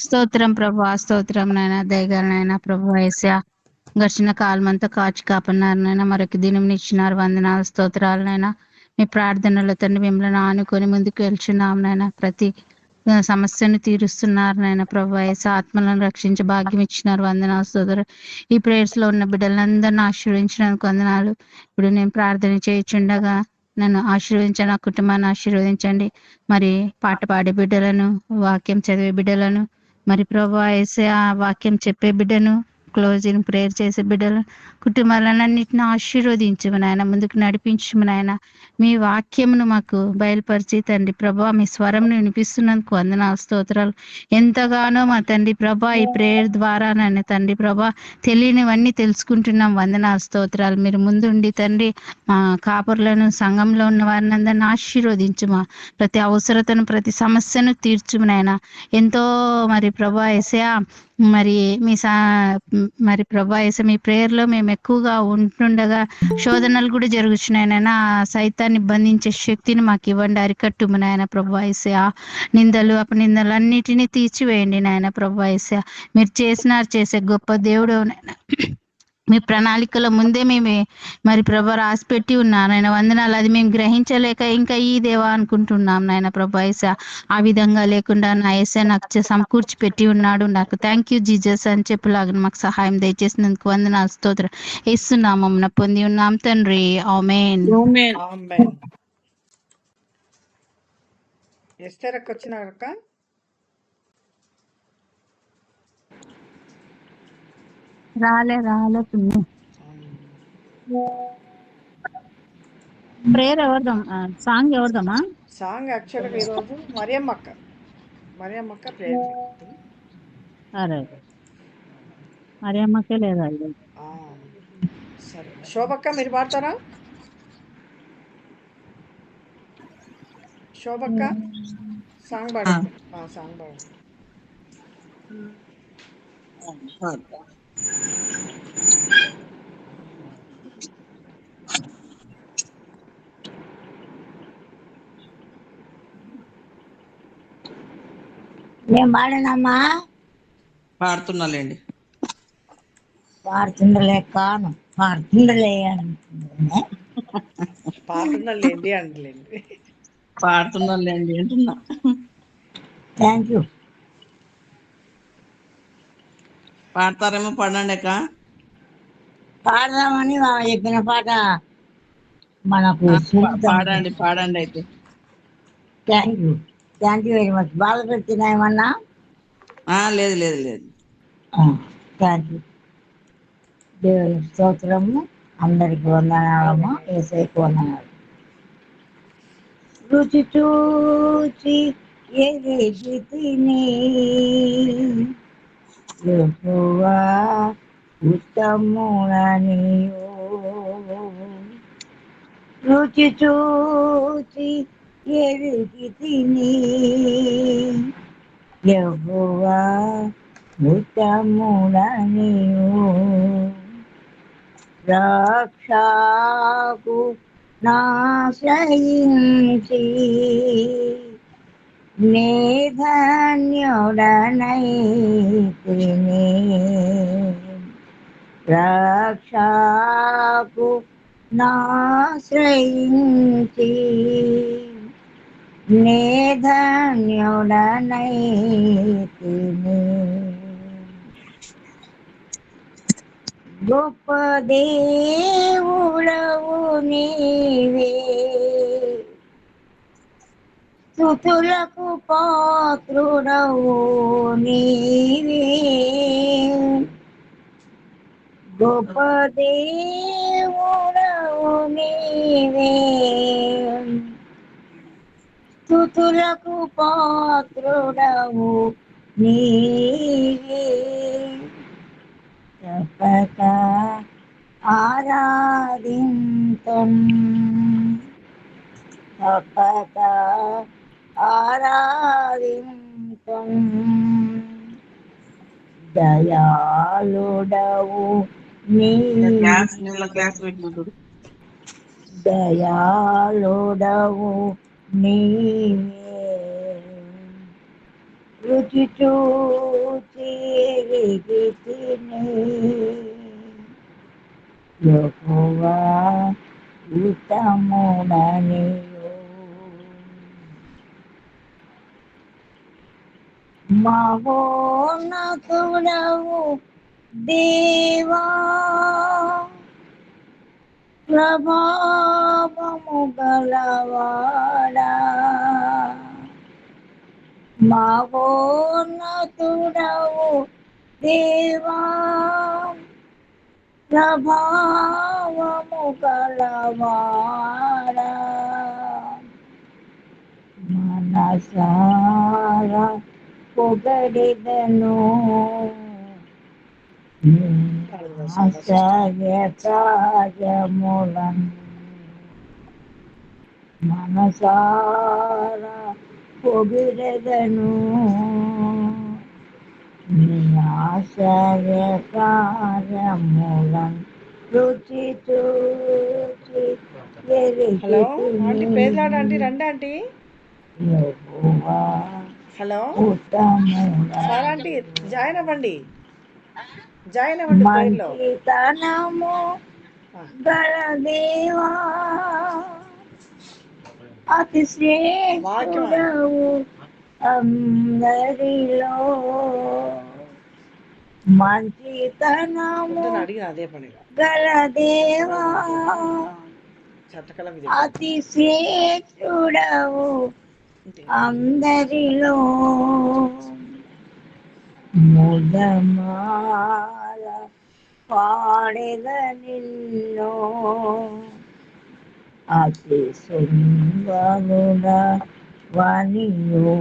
స్తోత్రం ప్రభా, స్తోత్రం నాయన, దయగల నాయన ప్రభు యేసయ్య. గడిచిన కాలం అంతా కాచి కాపాడినారు నాయన, మరొక దినం ఇచ్చినారు. వందనాలు స్తోత్రాలు నాయన. మీ ప్రార్థనలో తండ్రి మిమ్మల్ని ఆనుకొని ముందుకు వెళ్తున్నాం నాయన. ప్రతి సమస్యను తీరుస్తున్నారు నాయన ప్రభు యేసయ్య. ఆత్మలను రక్షించే భాగ్యం ఇచ్చినారు. వందనాలు స్తోత్రం. ఈ ప్రేయర్స్ లో ఉన్న బిడ్డలందరినీ ఆశీర్వదించడానికి వందనాలు. ఇప్పుడు నేను ప్రార్థన చేయుచుండగా నన్ను ఆశీర్వదించండి, నా కుటుంబాన్ని ఆశీర్వదించండి. మరి పాట పాడే బిడ్డలను, వాక్యం చదివే బిడ్డలను, మరి ప్రభా యేసయ్య వాక్యం చెప్పే బిడ్డను, క్లోజింగ్ ప్రేయర్ చేసే బిడ్డలను, కుటుంబాలన్నింటినీ ఆశీర్వదించము నాయన, ముందుకు నడిపించము నాయన. మీ వాక్యమును మాకు బయలుపరిచి తండ్రి ప్రభా మీ స్వరంను వినిపిస్తున్నందుకు వందనాలు స్తోత్రాలు. ఎంతగానో మా తండ్రి ప్రభా ఈ ప్రేయర్ ద్వారా నన్ను తండ్రి ప్రభా తెలియనివన్నీ తెలుసుకుంటున్నాం. వందనాలు స్తోత్రాలు. మీరు ముందుండి తండ్రి మా కాపురులను, సంఘంలో ఉన్న వారిని అందరిని ఆశీర్వదించుమా. ప్రతి అవసరతను, ప్రతి సమస్యను తీర్చుము నాయన. ఎంతో మరి ప్రభా యేసయ్య మరి మరి ప్రభా యేసయ్య మీ ప్రేయర్ లో మేము ఎక్కువగా ఉంటుండగా శోధనలు కూడా జరుగుతున్నాయి నాయన. సైతాన్ని బంధించే శక్తిని మాకు ఇవ్వండి, అరికట్టుము నాయన ప్రభా యేసయ్య. నిందలు అపనిందలు అన్నిటినీ తీర్చివేయండి నాయన ప్రభా యేసయ్య. మీరు చేసే గొప్ప దేవుడు నాయన. మీ ప్రణాళికలో ముందే మేము మరి ప్రభా రాసి పెట్టి ఉన్నారు నాయన. వందనాలు. అది మేము గ్రహించలేక ఇంకా ఈ దేవా అనుకుంటున్నాం నాయన ప్రభా యేసయ్య. ఆ విధంగా లేకుండా నా యేసయ్య నాకు సమకూర్చి పెట్టి ఉన్నాడు. నాకు థ్యాంక్ యూ జీసస్ అని చెప్పలాగా మాకు సహాయం దయచేసినందుకు వందనాలు స్తోత్రం. యేసునామం పొంది ఉన్నాం తండ్రి, ఆమేన్. ఆమేన్. ఎస్తేర్ అక్క వచ్చినారక్క? రాలే ప్రేయర్ ఎవరిదాం, సాంగ్ ఎవరిదమ్మా? సాంగ్ యాక్చువల్గా ఈరోజు మరియమ్మక్క ప్రేయర్ చేస్తుంది. అరే మరియమ్మకే లేదా? సరే శోభక్క మీరు పాడతారా? శోభక్క సాంగ్ పాడండి. సాంగ్ పాడండి. నేను పాడనమ్మా. పాడుతున్నాలేండి. పాడుతుండలే కాను, పాడుతుండలే అంటున్నా. పాడుతుండలేండి అంటలేండి. పాడుతున్నాలేండి అంటున్నా. Thank you. పాడతారేమో పాడండి అక్క. పాడదామని చెప్పిన పాట మనకు పాడండి అయితే. Thank you very much. బాధ పెట్టినా ఏమన్నా? లేదు లేదు లేదు. Thank you. దేవుని స్తోత్రము. అందరికి వందనాలమ్మా. యేసయ్యకు వందనాలు. రుచి చూచి ఎదిగి తిని యెహోవా ఉత్తముడనియు, రుచి చూచి ఎదిగి తిని యెహోవా ఉత్తముడనియు, రక్షకు నాశ్రయించి నే ధన్యుడనైతిని, రక్షకు నాశ్రయించి నే ధన్యుడనైతిని. గొప్ప దేవుడవు నీవే, స్తుతులకు పాత్రుడవు నీవే. గొప్ప దేవుడవు నీవే, స్తుతులకు పాత్రుడవు నీవే. తప్పక ఆరాధింతుం, తప్పక ఆరాధింతుం. దయాళుడవు నీవే, దయాళుడవు నీవే. రుచి చూచి ఎరిగి తిని యెహోవా ఉత్తముడనియు మహోన్నతుడవు దేవా ప్రభావము గలవాడా మహోన్నతుడవు దేవా ప్రభావము గలవాడా మనసారా పొగడిదను ఆశ్చర్య కార్యములను మనసారా పొగిడెదను నీ ఆశ్చర్య కార్యములను రుచి చూచి hello aunty praise Lord aunty ఎరిగి రండి ఆంటీ. యెహోవా హలో ఉత్తముడా సార్ ఆంటీ జాయిన్ అవ్వండి, జాయిన్ అవ్వండి ప్రేయర్లో. మంచితనము గల దేవా అతి వాక్యం శ్రేష్ఠుడవు అందరిలో మంచితనము పొద్దున అడిగిన అదే పనిగా గల దేవా చెత్తకల అతి శ్రేష్ఠుడవు అందరిలో ముదమాల పాడెద నిన్నో అతి సుందరుడ వనియో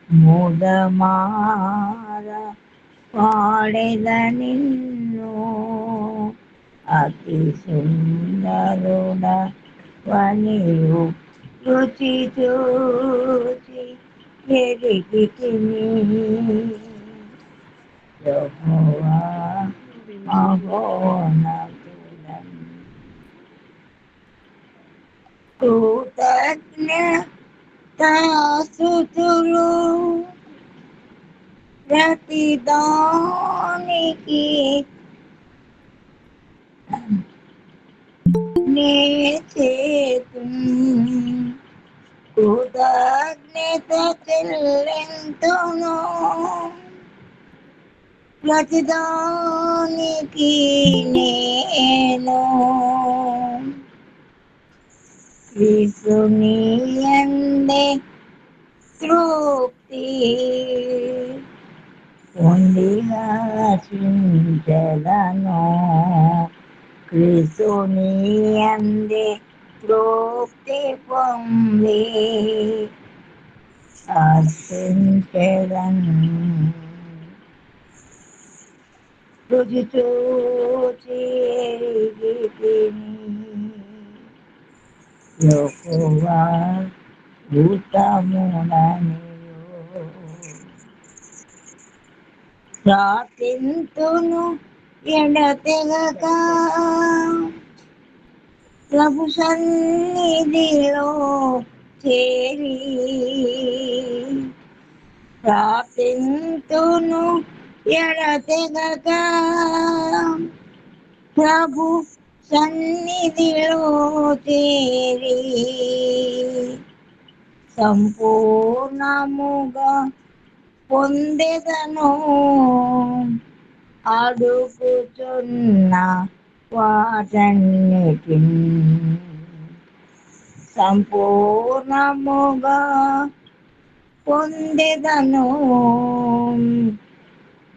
ముదమాల పాడెద నిన్నో అతి సుందరుడ వనియు రుచి చూచి ఎరిగి తిని యెహోవా మహోన్నతుడని కృతజ్ఞతాస్తుతులు ప్రతిదానికి నే చేతును కృతజ్ఞత చెల్లింతును ప్రతిదానికి నేను క్రీస్తుని యందే తృప్తి పొందిన చింతలను క్రీస్తుని యందే తృప్తి పొంది అర్పించెదను రుచి చూచి ఎరిగి తిని యెహోవా ఉత్తముడనియు ప్రార్థింతును ఎడతెగక ప్రభు సన్నిధిలో చేరి ప్రార్థింతును ఎడతెగక ప్రభు సన్నిధిలో చేరి సంపూర్ణముగా పొందెదను అడుగుచున్న వాటన్నిటిని సంపూర్ణముగా పొందెదను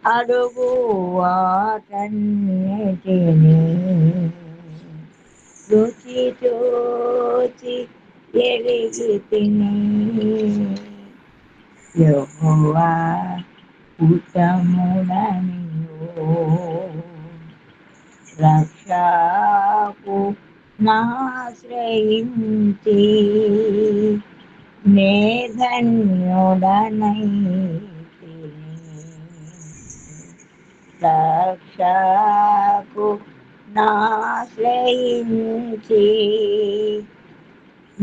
అడుగు వాటన్నిటిని రుచి చూచి ఎరిగి తిని యెహోవా ఉత్తముడనియు రక్షకు నాశ్రయించి నే ధన్యుడనైతిని రక్షకు నాశ్రయించి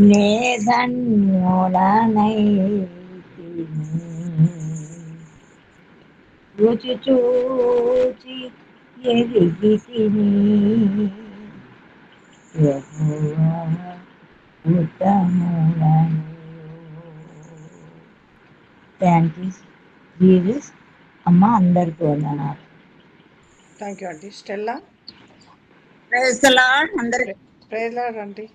నే ధన్యుడనైతిని రుచి చూచి ఎరిగి తిని యెహోవా ఉత్తముడని. Thank you Jesus. అమ్మ అందరికీ వందనాలు. Thank you aunty. Stella praise the lord అందరికీ. Praise lord aunty.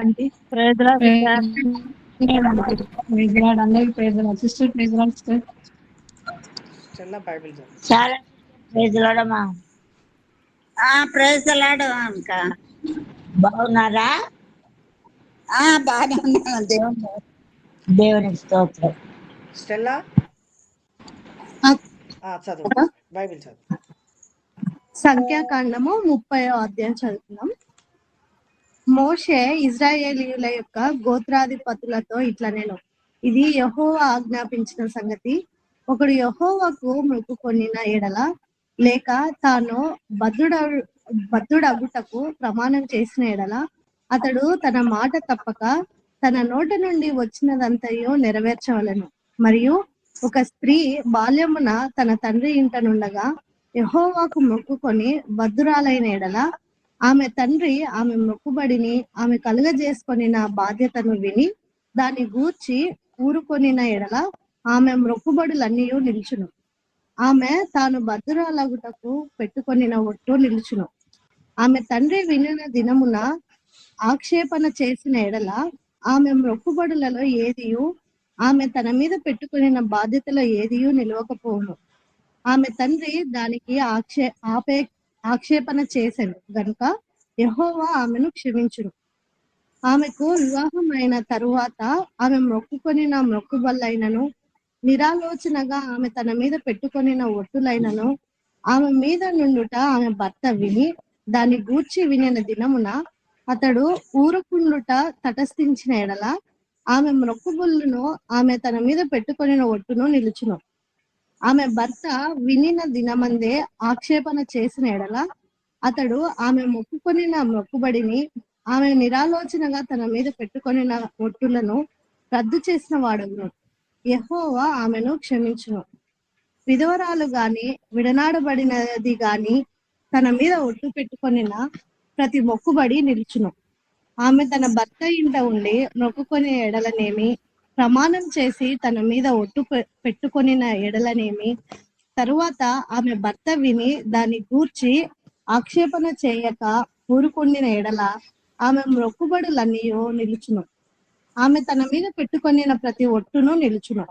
Aunty. Praise the lord sister. Praise lord అందరికి praise lord sister. Praise lord sister. Stella Bible చదువు. చాలా ప్రైజ్ ది లార్డ్ అమ్మా. Praise the lord ఇంకా బాగున్నారా? బాగానే ఉన్నాను. దేవునికి స్తోత్రం. స్టెల్లా చదువు, బైబిల్ చదువు. సంఖ్యాకాండము 30వ అధ్యాయం చదువుతున్నాం. మోషే ఇశ్రాయేలీయుల యొక్క గోత్రాధిపతులతో ఇట్లా నేను, ఇది యెహోవా ఆజ్ఞాపించిన సంగతి. ఒకడు యెహోవాకు మొక్కుకొనిన ఎడల లేక తాను బద్ధుడగుటకు ప్రమాణం చేసిన ఎడల అతడు తన మాట తప్పక తన నోట నుండి వచ్చినదంతయో నెరవేర్చవలెను. మరియు ఒక స్త్రీ బాల్యమున తన తండ్రి ఇంట నుండగా యెహోవాకు మొక్కుకొని బద్ధురాలైన ఎడల ఆమె తండ్రి ఆమె మొక్కుబడిని ఆమె కలుగజేసుకొనిన బాధ్యతను విని దాన్ని గూర్చి ఊరుకొనిన ఎడల ఆమె మొక్కుబడులన్నీ నిలుచును. ఆమె తాను బద్ధురాలగుటకు పెట్టుకొనిన ఒట్టు నిలుచును. ఆమె తండ్రి వినిన దినమున ఆక్షేపణ చేసిన ఎడల ఆమె మొక్కుబడులలో ఏదియు ఆమె తన మీద పెట్టుకొనిన బాధ్యతలో ఏదియు నిలవకపోవును. ఆమె తండ్రి దానికి ఆక్షేపణ చేశాను గనుక యెహోవా ఆమెను క్షమించును. ఆమెకు వివాహం అయిన తరువాత ఆమె మొక్కుకొనిన మొక్కుబళ్ళైనను నిరాలోచనగా ఆమె తన మీద పెట్టుకొనిన ఒట్టులైనను ఆమె మీద నుండుట ఆమె భర్త విని దాన్ని గూర్చి వినిన దినమున అతడు ఊరుకుండుట తటస్థించిన ఎడల ఆమె మొక్కుబళ్ళును ఆమె తన మీద పెట్టుకొనిన ఒట్టును నిలుచును. ఆమె భర్త వినిన దినమందే ఆక్షేపణ చేసిన ఎడల అతడు ఆమె మొక్కుకొనిన మొక్కుబడిని ఆమె నిరాలోచనగా తన మీద పెట్టుకొనిన ఒట్టులను రద్దు చేసిన వాడును. యెహోవా ఆమెను క్షమించును. విధవరాలు గాని విడనాడబడినది గాని తన మీద ఒట్టు పెట్టుకొనిన ప్రతి మొక్కుబడి నిలుచును. ఆమె తన భర్త ఇంట ఉండి మొక్కుకొని ఎడలనేమి ప్రమాణం చేసి తన మీద ఒట్టు పెట్టుకొనిన ఎడలనేమి తరువాత ఆమె భర్త విని దాన్ని గూర్చి ఆక్షేపణ చేయక ఊరుకొండిన ఎడల ఆమె మొక్కుబడులన్నీ నిలుచును. ఆమె తన మీద పెట్టుకొనిన ప్రతి ఒట్టును నిలుచును.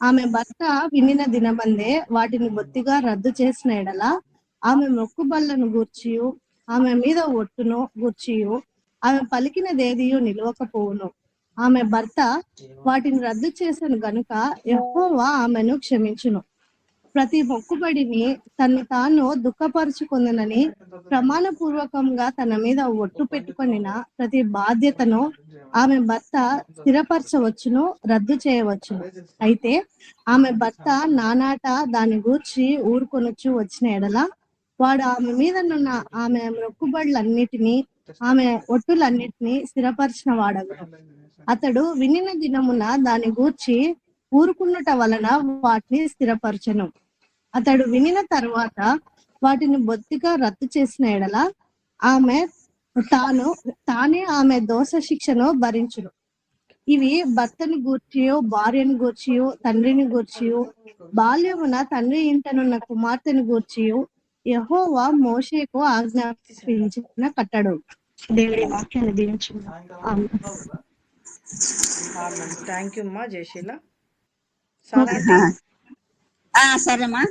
ఆమె భర్త వినిన దినమందే వాటిని బొత్తిగా రద్దు చేసిన ఎడల ఆమె మొక్కుబళ్లను గూర్చియు ఆమె మీద ఒట్టును గూర్చియు ఆమె పలికినదేదియు నిలవకపోవును. ఆమె భర్త వాటిని రద్దు చేసను గనుక యెహోవా ఆమెను క్షమించును. ప్రతి మొక్కుబడిని తను తాను దుఃఖపరుచుకుందనని ప్రమాణపూర్వకంగా తన మీద ఒట్టు పెట్టుకొనిన ప్రతి బాధ్యతను ఆమె భర్త స్థిరపరచవచ్చును, రద్దు చేయవచ్చును. అయితే ఆమె భర్త నానాట దాని గూర్చి ఊరుకొనొచ్చు వచ్చిన ఎడల వాడు ఆమె మీద నున్న ఆమె మొక్కుబడులన్నిటినీ ఆమె ఒట్టులన్నిటినీ స్థిరపరిచిన వాడగును. అతడు వినిన దినమున దాని గూర్చి ఊరుకున్నట వలన వాటిని స్థిరపరచను. అతడు వినిన తరువాత వాటిని బొత్తిగా రద్దు చేసిన ఎడల ఆమె తానే ఆమె దోష శిక్షను భరించును. ఇవి భర్తని గూర్చియో భార్యను గూర్చియో తండ్రిని గూర్చియో బాల్యమున తండ్రి ఇంటనున్న కుమార్తెను గూర్చియో యెహోవా మోషేకు ఆజ్ఞాపించిన కట్టడు. దేవుడి వాక్యాన్ని దీవించును. థ్యాంక్ యూ అమ్మా జయశీల. సరేమ్మా,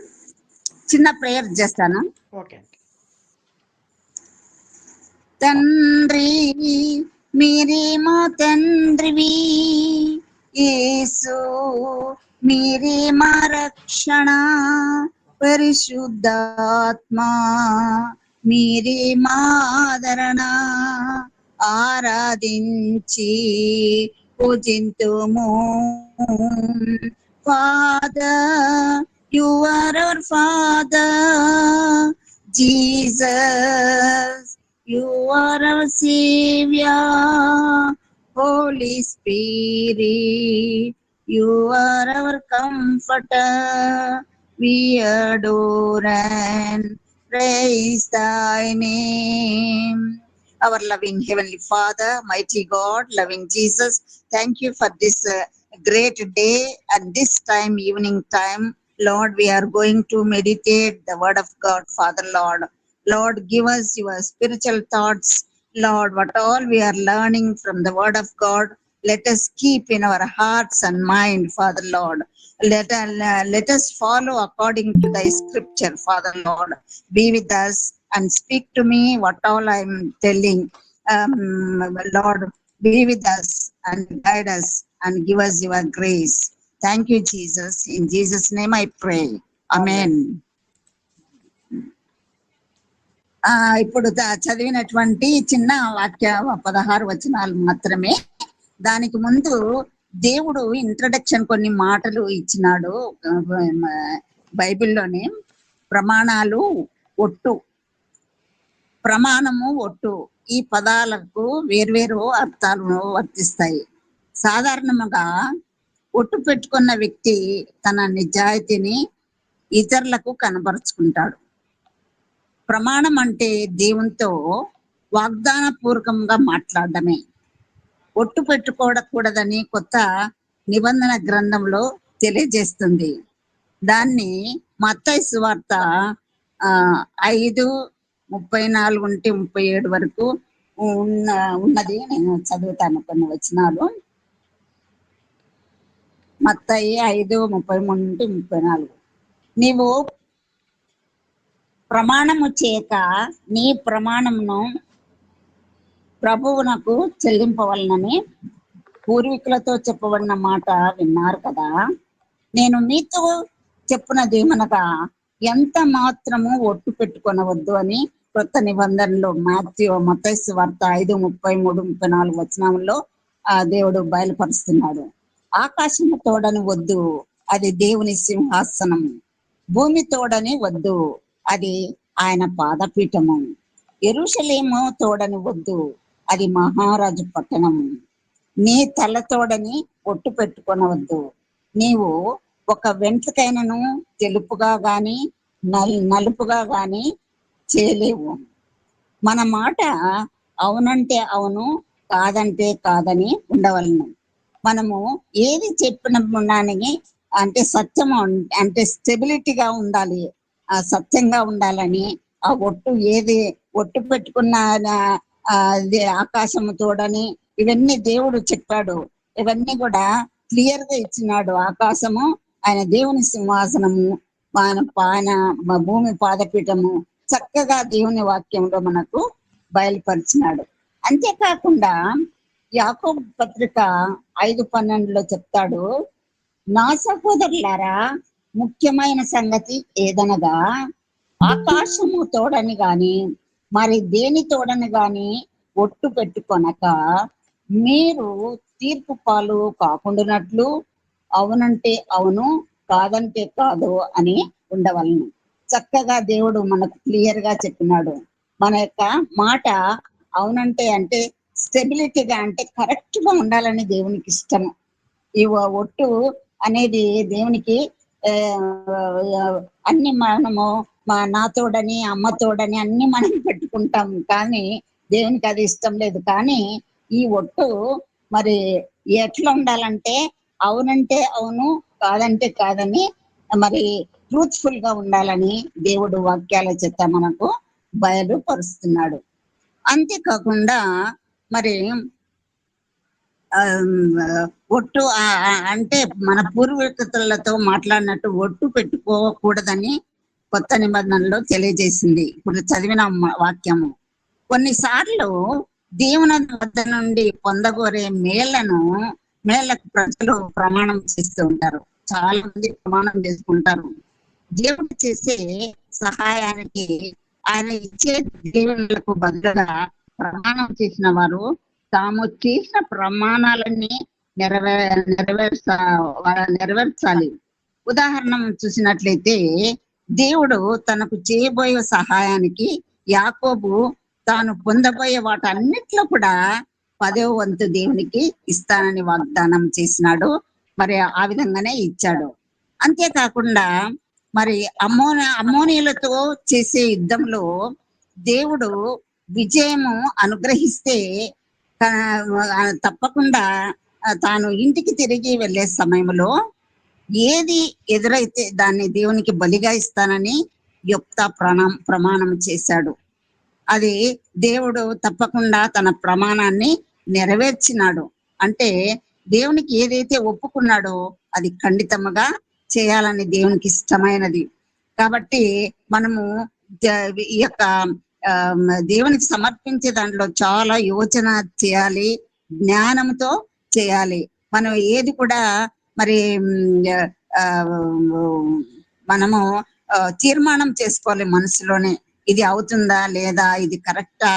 చిన్న ప్రేయర్ చేస్తాను. ఓకే. తండ్రి మీరే మా తండ్రివి, యేసు మీరే మా రక్షణ, పరిశుద్ధాత్మా మీరే మా ఆదరణ, ఆరాధించి పూజింతుము. Father, you are our Father, Jesus, you are our Savior, Holy Spirit, You are our comforter. We adore and praise thy name. Our loving Heavenly Father, mighty God, loving Jesus, thank you for this great day and this time, evening time. Lord, we are going to meditate the word of God, Father Lord. Lord, give us your spiritual thoughts. Lord, what all we are learning from the word of God, let us keep in our hearts and mind, Father Lord. Let us follow according to thy scripture, Father Lord. Be with us and speak to me what all I'm telling. Lord, be with us and guide us and give us your grace. Thank you, Jesus. In Jesus' name I pray. Amen. ఇప్పుడు చదివినటువంటి చిన్న వాక్య 16 వచనాలు మాత్రమే. దానికి ముందు దేవుడు introduction కొన్ని మాటలు ఇచ్చినాడు బైబిల్లోనే. ప్రమాణాలు, ఒట్టు, ప్రమాణము, ఒట్టు ఈ పదాలకు వేర్వేరు అర్థాలు వర్తిస్తాయి. సాధారణంగా ఒట్టు పెట్టుకున్న వ్యక్తి తన నిజాయితీని ఇతరులకు కనబరుచుకుంటాడు. ప్రమాణం అంటే దేవునితో వాగ్దాన పూర్వకంగా మాట్లాడడమే. ఒట్టు పెట్టుకోకూడదని కొత్త నిబంధన గ్రంథంలో తెలియజేస్తుంది. దాన్ని మత్తయి సువార్త 5:34-37 వరకు ఉన్నది. నేను చదువుతాను కొన్ని వచనాలు. మత్తయి 5:33-34. నీవు ప్రమాణము చేయక నీ ప్రమాణమును ప్రభువునకు చెల్లింపవలనని పూర్వీకులతో చెప్పబడిన మాట విన్నారు కదా. నేను మీతో చెప్పునదేమనగా ఎంత మాత్రము ఒట్టు పెట్టుకొనవద్దు అని కొత్త నిబంధనలో మత్తయి సువార్త 5:33-34 వచనంలో దేవుడు బయలుపరుస్తున్నాడు. ఆకాశము తోడని వద్దు, అది దేవుని సింహాసనం. భూమి తోడని వద్దు, అది ఆయన పాదపీఠము. యెరూషలేము తోడని వద్దు, అది మహారాజు పట్టణం. నీ తల తోడని ఒట్టు పెట్టుకొనవద్దు. నీవు ఒక వెంట్రుకైనను తెలుపుగా గాని నలుపుగా గాని చేయలేవు. మన మాట అవునంటే అవును, కాదంటే కాదని ఉండవలను. మనము ఏది చెప్పినని అంటే సత్యము అంటే స్టెబిలిటీగా ఉండాలి, సత్యంగా ఉండాలని. ఆ ఒట్టు ఏది ఒట్టు పెట్టుకున్న ఆకాశము తోడని ఇవన్నీ దేవుడు చెప్పాడు. ఇవన్నీ కూడా క్లియర్ గా ఇచ్చినాడు. ఆకాశము ఆయన దేవుని సింహాసనము, ఆయన భూమి పాదపీఠము చక్కగా దేవుని వాక్యంలో మనకు బయలుపరిచినాడు. అంతేకాకుండా యాకోబు పత్రిక 5:12 చెప్తాడు, నా సహోదరులారా, ముఖ్యమైన సంగతి ఏదనగా ఆకాశము తోడని గాని మరి దేని తోడని గాని ఒట్టు పెట్టుకొనక మీరు తీర్పు పాలు కాకుండానట్లు అవునంటే అవును, కాదంటే కాదు అని ఉండవలను. చక్కగా దేవుడు మనకు క్లియర్ గా చెప్పినాడు. మన యొక్క మాట అవునంటే అంటే స్టెబిలిటీగా అంటే కరెక్ట్ గా ఉండాలని దేవునికి ఇష్టము. ఈ ఒట్టు అనేది దేవునికి అన్ని మనము నాతోడని అమ్మతోడని అన్ని మనం పెట్టుకుంటాం, కానీ దేవునికి అది ఇష్టం లేదు. కానీ ఈ ఒట్టు మరి ఎట్లా ఉండాలంటే అవునంటే అవును, కాదంటే కాదని మరి ట్రూత్ఫుల్ గా ఉండాలని దేవుడు వాక్యాల చేత మనకు బయలుపరుస్తున్నాడు. అంతేకాకుండా మరి ఒట్టు అంటే మన పూర్వీకులతో మాట్లాడినట్టు ఒట్టు పెట్టుకోకూడదని కొత్త నిబంధనలో తెలియజేసింది. ఇప్పుడు చదివిన వాక్యము. కొన్నిసార్లు దేవుని వద్ద నుండి పొందగోరే మేళ్లకు ప్రజలు ప్రమాణం చేస్తూ ఉంటారు. చాలా మంది ప్రమాణం చేసుకుంటారు. దేవుడు చేసే సహాయానికి ఆయన ఇచ్చే దేవుళ్ళకు బదులుగా ప్రమాణం చేసిన వారు తాము చేసిన ప్రమాణాలన్నీ నెరవేర్చాలి. ఉదాహరణ చూసినట్లయితే దేవుడు తనకు చేయబోయే సహాయానికి యాకోబు తాను పొందబోయే వాటన్నిట్లో కూడా 10వ వంతు దేవునికి ఇస్తానని వాగ్దానం చేసినాడు. మరి ఆ విధంగానే ఇచ్చాడు. అంతేకాకుండా మరి అమ్మోనీయులతో చేసే యుద్ధంలో దేవుడు విజయము అనుగ్రహిస్తే తప్పకుండా తాను ఇంటికి తిరిగి వెళ్ళే సమయంలో ఏది ఎదురైతే దాన్ని దేవునికి బలిగా ఇస్తానని యొప్తా ప్రమాణం చేశాడు. అది దేవుడు తప్పకుండా తన ప్రమాణాన్ని నెరవేర్చినాడు. అంటే దేవునికి ఏదైతే ఒప్పుకున్నాడో అది ఖండితముగా చేయాలని దేవునికి ఇష్టమైనది. కాబట్టి మనము ఈ యొక్క దేవునికి సమర్పించే దాంట్లో చాలా యోచన చేయాలి, జ్ఞానంతో చేయాలి. మనం ఏది కూడా మరి మనము తీర్మానం చేసుకోవాలి మనసులోనే, ఇది అవుతుందా లేదా, ఇది కరెక్టా,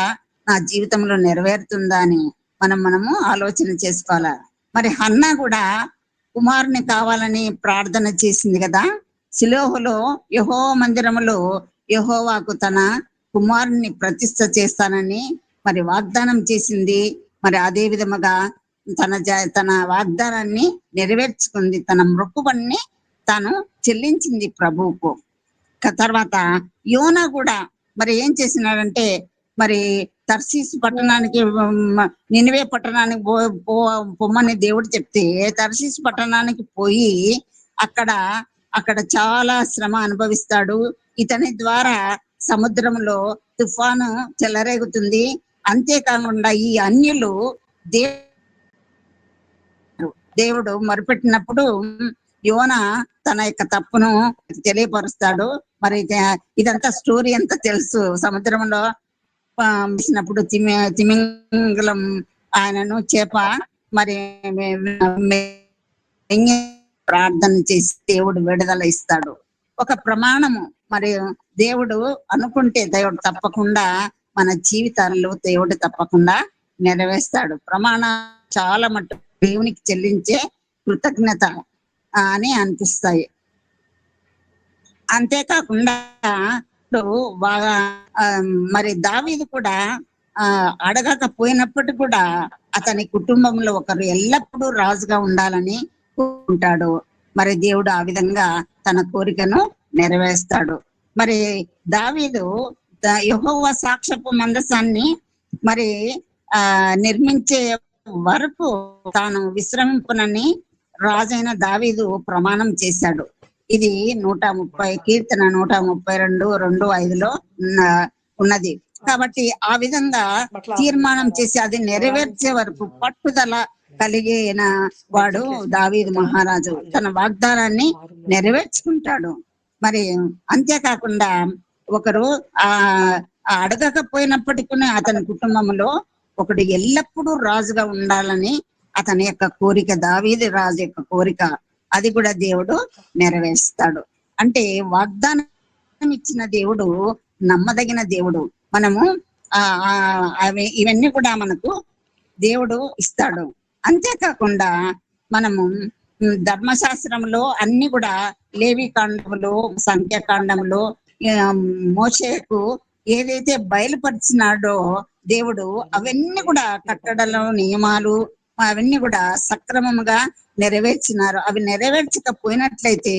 నా జీవితంలో నెరవేరుతుందా అని మనము ఆలోచన చేసుకోవాలా. మరి హన్నా కూడా కుమారుని కావాలని ప్రార్థన చేసింది కదా. షిలోహులో యెహోవా మందిరములో యెహోవాకు తన కుమారుని ప్రతిష్ఠ చేస్తానని మరి వాగ్దానం చేసింది. మరి అదే విధముగా తన వాగ్దానాన్ని నెరవేర్చుకుంది. తన మొక్కుబడిని తాను చెల్లించింది ప్రభువుకు. తర్వాత యోనా కూడా మరి ఏం చేసినాడంటే, మరి తర్షీసు పట్టణానికి నినివే పట్టణానికి పొమ్మని దేవుడు చెప్తే తర్షీసు పట్టణానికి పోయి అక్కడ చాలా శ్రమ అనుభవిస్తాడు. ఇతని ద్వారా సముద్రంలో తుఫాను చెలరేగుతుంది. అంతేకాకుండా ఈ అన్యులు దేవుడు మొరపెట్టినప్పుడు యోన తన యొక్క తప్పును తెలియపరుస్తాడు. మరి ఇదంతా స్టోరీ అంతా తెలుసు. సముద్రంలో వేసినప్పుడు తిమింగలం ఆయనను చేప మరి ప్రార్థన చేసి దేవుడు విడుదల ఇస్తాడు. ఒక ప్రమాణము మరి దేవుడు అనుకుంటే దేవుడు తప్పకుండా మన జీవితాల్లో దేవుడు తప్పకుండా నెరవేర్స్తాడు. ప్రమాణం చాలా మట్టు దేవునికి చెల్లించే కృతజ్ఞత అని అనిపిస్తాయి. అంతేకాకుండా బాగా మరి దావీదు కూడా అడగకపోయినప్పటికీ కూడా అతని కుటుంబంలో ఒకరు ఎల్లప్పుడూ రాజుగా ఉండాలని ఉంటాడు. మరి దేవుడు ఆ విధంగా తన కోరికను నెరవేర్స్తాడు. మరి దావీదు యెహోవా సాక్ష్యపు మందసాన్ని మరి నిర్మించే వరకు తాను విశ్రమింపునని రాజైన దావీదు ప్రమాణం చేశాడు. ఇది 130 కీర్తన 132:2-5 ఉన్నది. కాబట్టి ఆ విధంగా తీర్మానం చేసి అది నెరవేర్చే వరకు పట్టుదల కలిగిన వాడు దావీదు మహారాజు. తన వాగ్దానాన్ని నెరవేర్చుకుంటాడు. మరి అంతేకాకుండా ఒకరు అడగకపోయినప్పటికీ అతని కుటుంబంలో ఒకడు ఎల్లప్పుడూ రాజుగా ఉండాలని అతని యొక్క కోరిక, దావీదు రాజు యొక్క కోరిక, అది కూడా దేవుడు నెరవేరుస్తాడు. అంటే వాగ్దానం ఇచ్చిన దేవుడు నమ్మదగిన దేవుడు. మనము ఇవన్నీ కూడా మనకు దేవుడు ఇస్తాడు. అంతేకాకుండా మనము ధర్మశాస్త్రంలో అన్ని కూడా లేవి కాండములో, సంఖ్యాకాండంలో మోషేకు ఏదైతే బయలుపరిచినాడో దేవుడు అవన్నీ కూడా కట్టడలు, నియమాలు అవన్నీ కూడా సక్రమంగా నెరవేర్చినారు. అవి నెరవేర్చకపోయినట్లయితే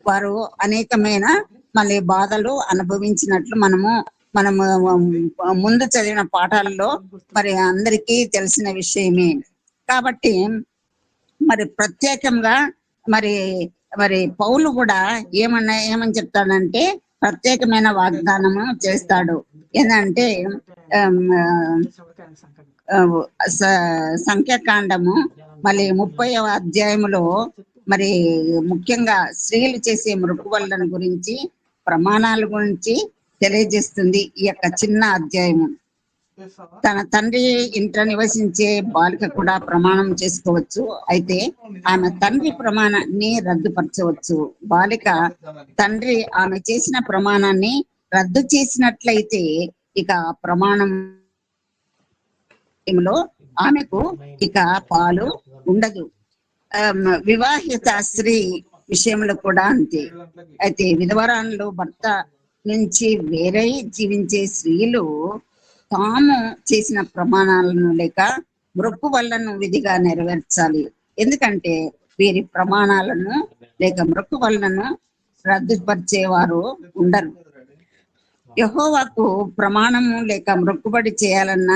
వారు అనేకమైన మళ్ళీ బాధలు అనుభవించినట్లు మనము ముందు చదివిన పాఠాలలో మరి అందరికీ తెలిసిన విషయమే. కాబట్టి మరి ప్రత్యేకంగా మరి మరి పౌలు కూడా ఏమని చెప్తాడంటే ప్రత్యేకమైన వాగ్దానము చేస్తాడు. ఏంటంటే సంఖ్యాకాండము మళ్ళీ 30వ అధ్యాయములో మరి ముఖ్యంగా స్త్రీలు చేసే మృక్కువలను గురించి, ప్రమాణాల గురించి తెలియజేస్తుంది ఈ యొక్క చిన్న అధ్యాయము. తన తండ్రి ఇంట నివసించే బాలిక కూడా ప్రమాణం చేసుకోవచ్చు. అయితే ఆమె తండ్రి ప్రమాణాన్ని రద్దుపరచవచ్చు. బాలిక తండ్రి ఆమె చేసిన ప్రమాణాన్ని రద్దు చేసినట్లయితే ఇక ప్రమాణంలో ఆమెకు ఇక పాలు ఉండదు. వివాహిత స్త్రీ విషయంలో కూడా అంతే. అయితే విధవరాలు భర్త నుంచి వేరే జీవించే స్త్రీలు తాము చేసిన ప్రమాణాలను లేక మొక్కు వల్లను విధిగా నెరవేర్చాలి. ఎందుకంటే వీరి ప్రమాణాలను లేక మొక్కుబడులను రద్దుపరిచేవారు ఉండరు. యెహోవాకు ప్రమాణము లేక మొక్కుబడి చేయాలన్న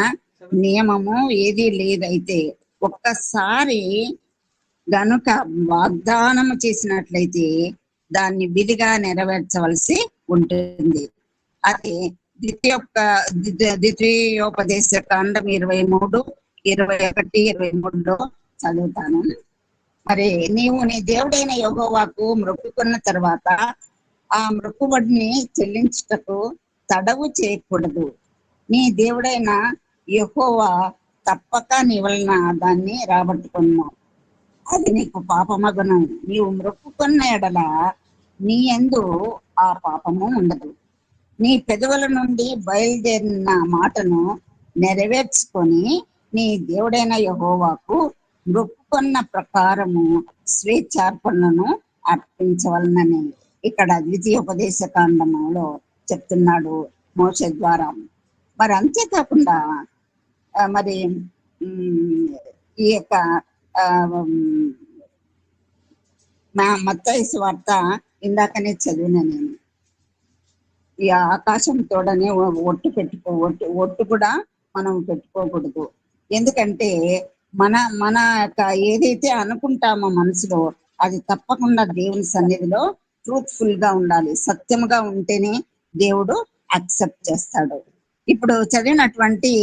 నియమము ఏదీ లేదైతే ఒక్కసారి గనుక వాగ్దానము చేసినట్లయితే దాన్ని విధిగా నెరవేర్చవలసి ఉంటుంది. అది ద్వితీయోపదేశ కాండం 23, 21, 23లో చదువుతాను. మరి నీవు నీ దేవుడైన యెహోవాకు మొక్కుకున్న తర్వాత ఆ మొక్కుబడిని చెల్లించుటకు తడవు చేయకూడదు. నీ దేవుడైన యెహోవా తప్పక నీ వలన దాన్ని రాబట్టుకున్నావు. అది నీకు పాపమగును. నీవు మొక్కుకున్న ఎడల నీ యందు ఆ పాపము ఉండదు. నీ పెదవుల నుండి బయలుదేరిన మాటను నెరవేర్చుకొని నీ దేవుడైన యెహోవాకు మొక్కుకున్న ప్రకారము స్వేచ్ఛార్పణను అర్పించవలనని ఇక్కడ ద్వితీయోపదేశ కాండములో చెప్తున్నాడు మోషే ద్వారా. మరి అంతేకాకుండా మరి ఈ యొక్క మత్తయి సువార్త ఇందాకనే చదివిన నేను. ఈ ఆకాశం తోడనే ఒట్టు కూడా మనం పెట్టుకోకూడదు. ఎందుకంటే మన యొక్క ఏదైతే అనుకుంటామో మనసులో అది తప్పకుండా దేవుని సన్నిధిలో ట్రూత్ఫుల్ గా ఉండాలి. సత్యముగా ఉంటేనే దేవుడు అక్సెప్ట్ చేస్తాడు. ఇప్పుడు చదివినటువంటి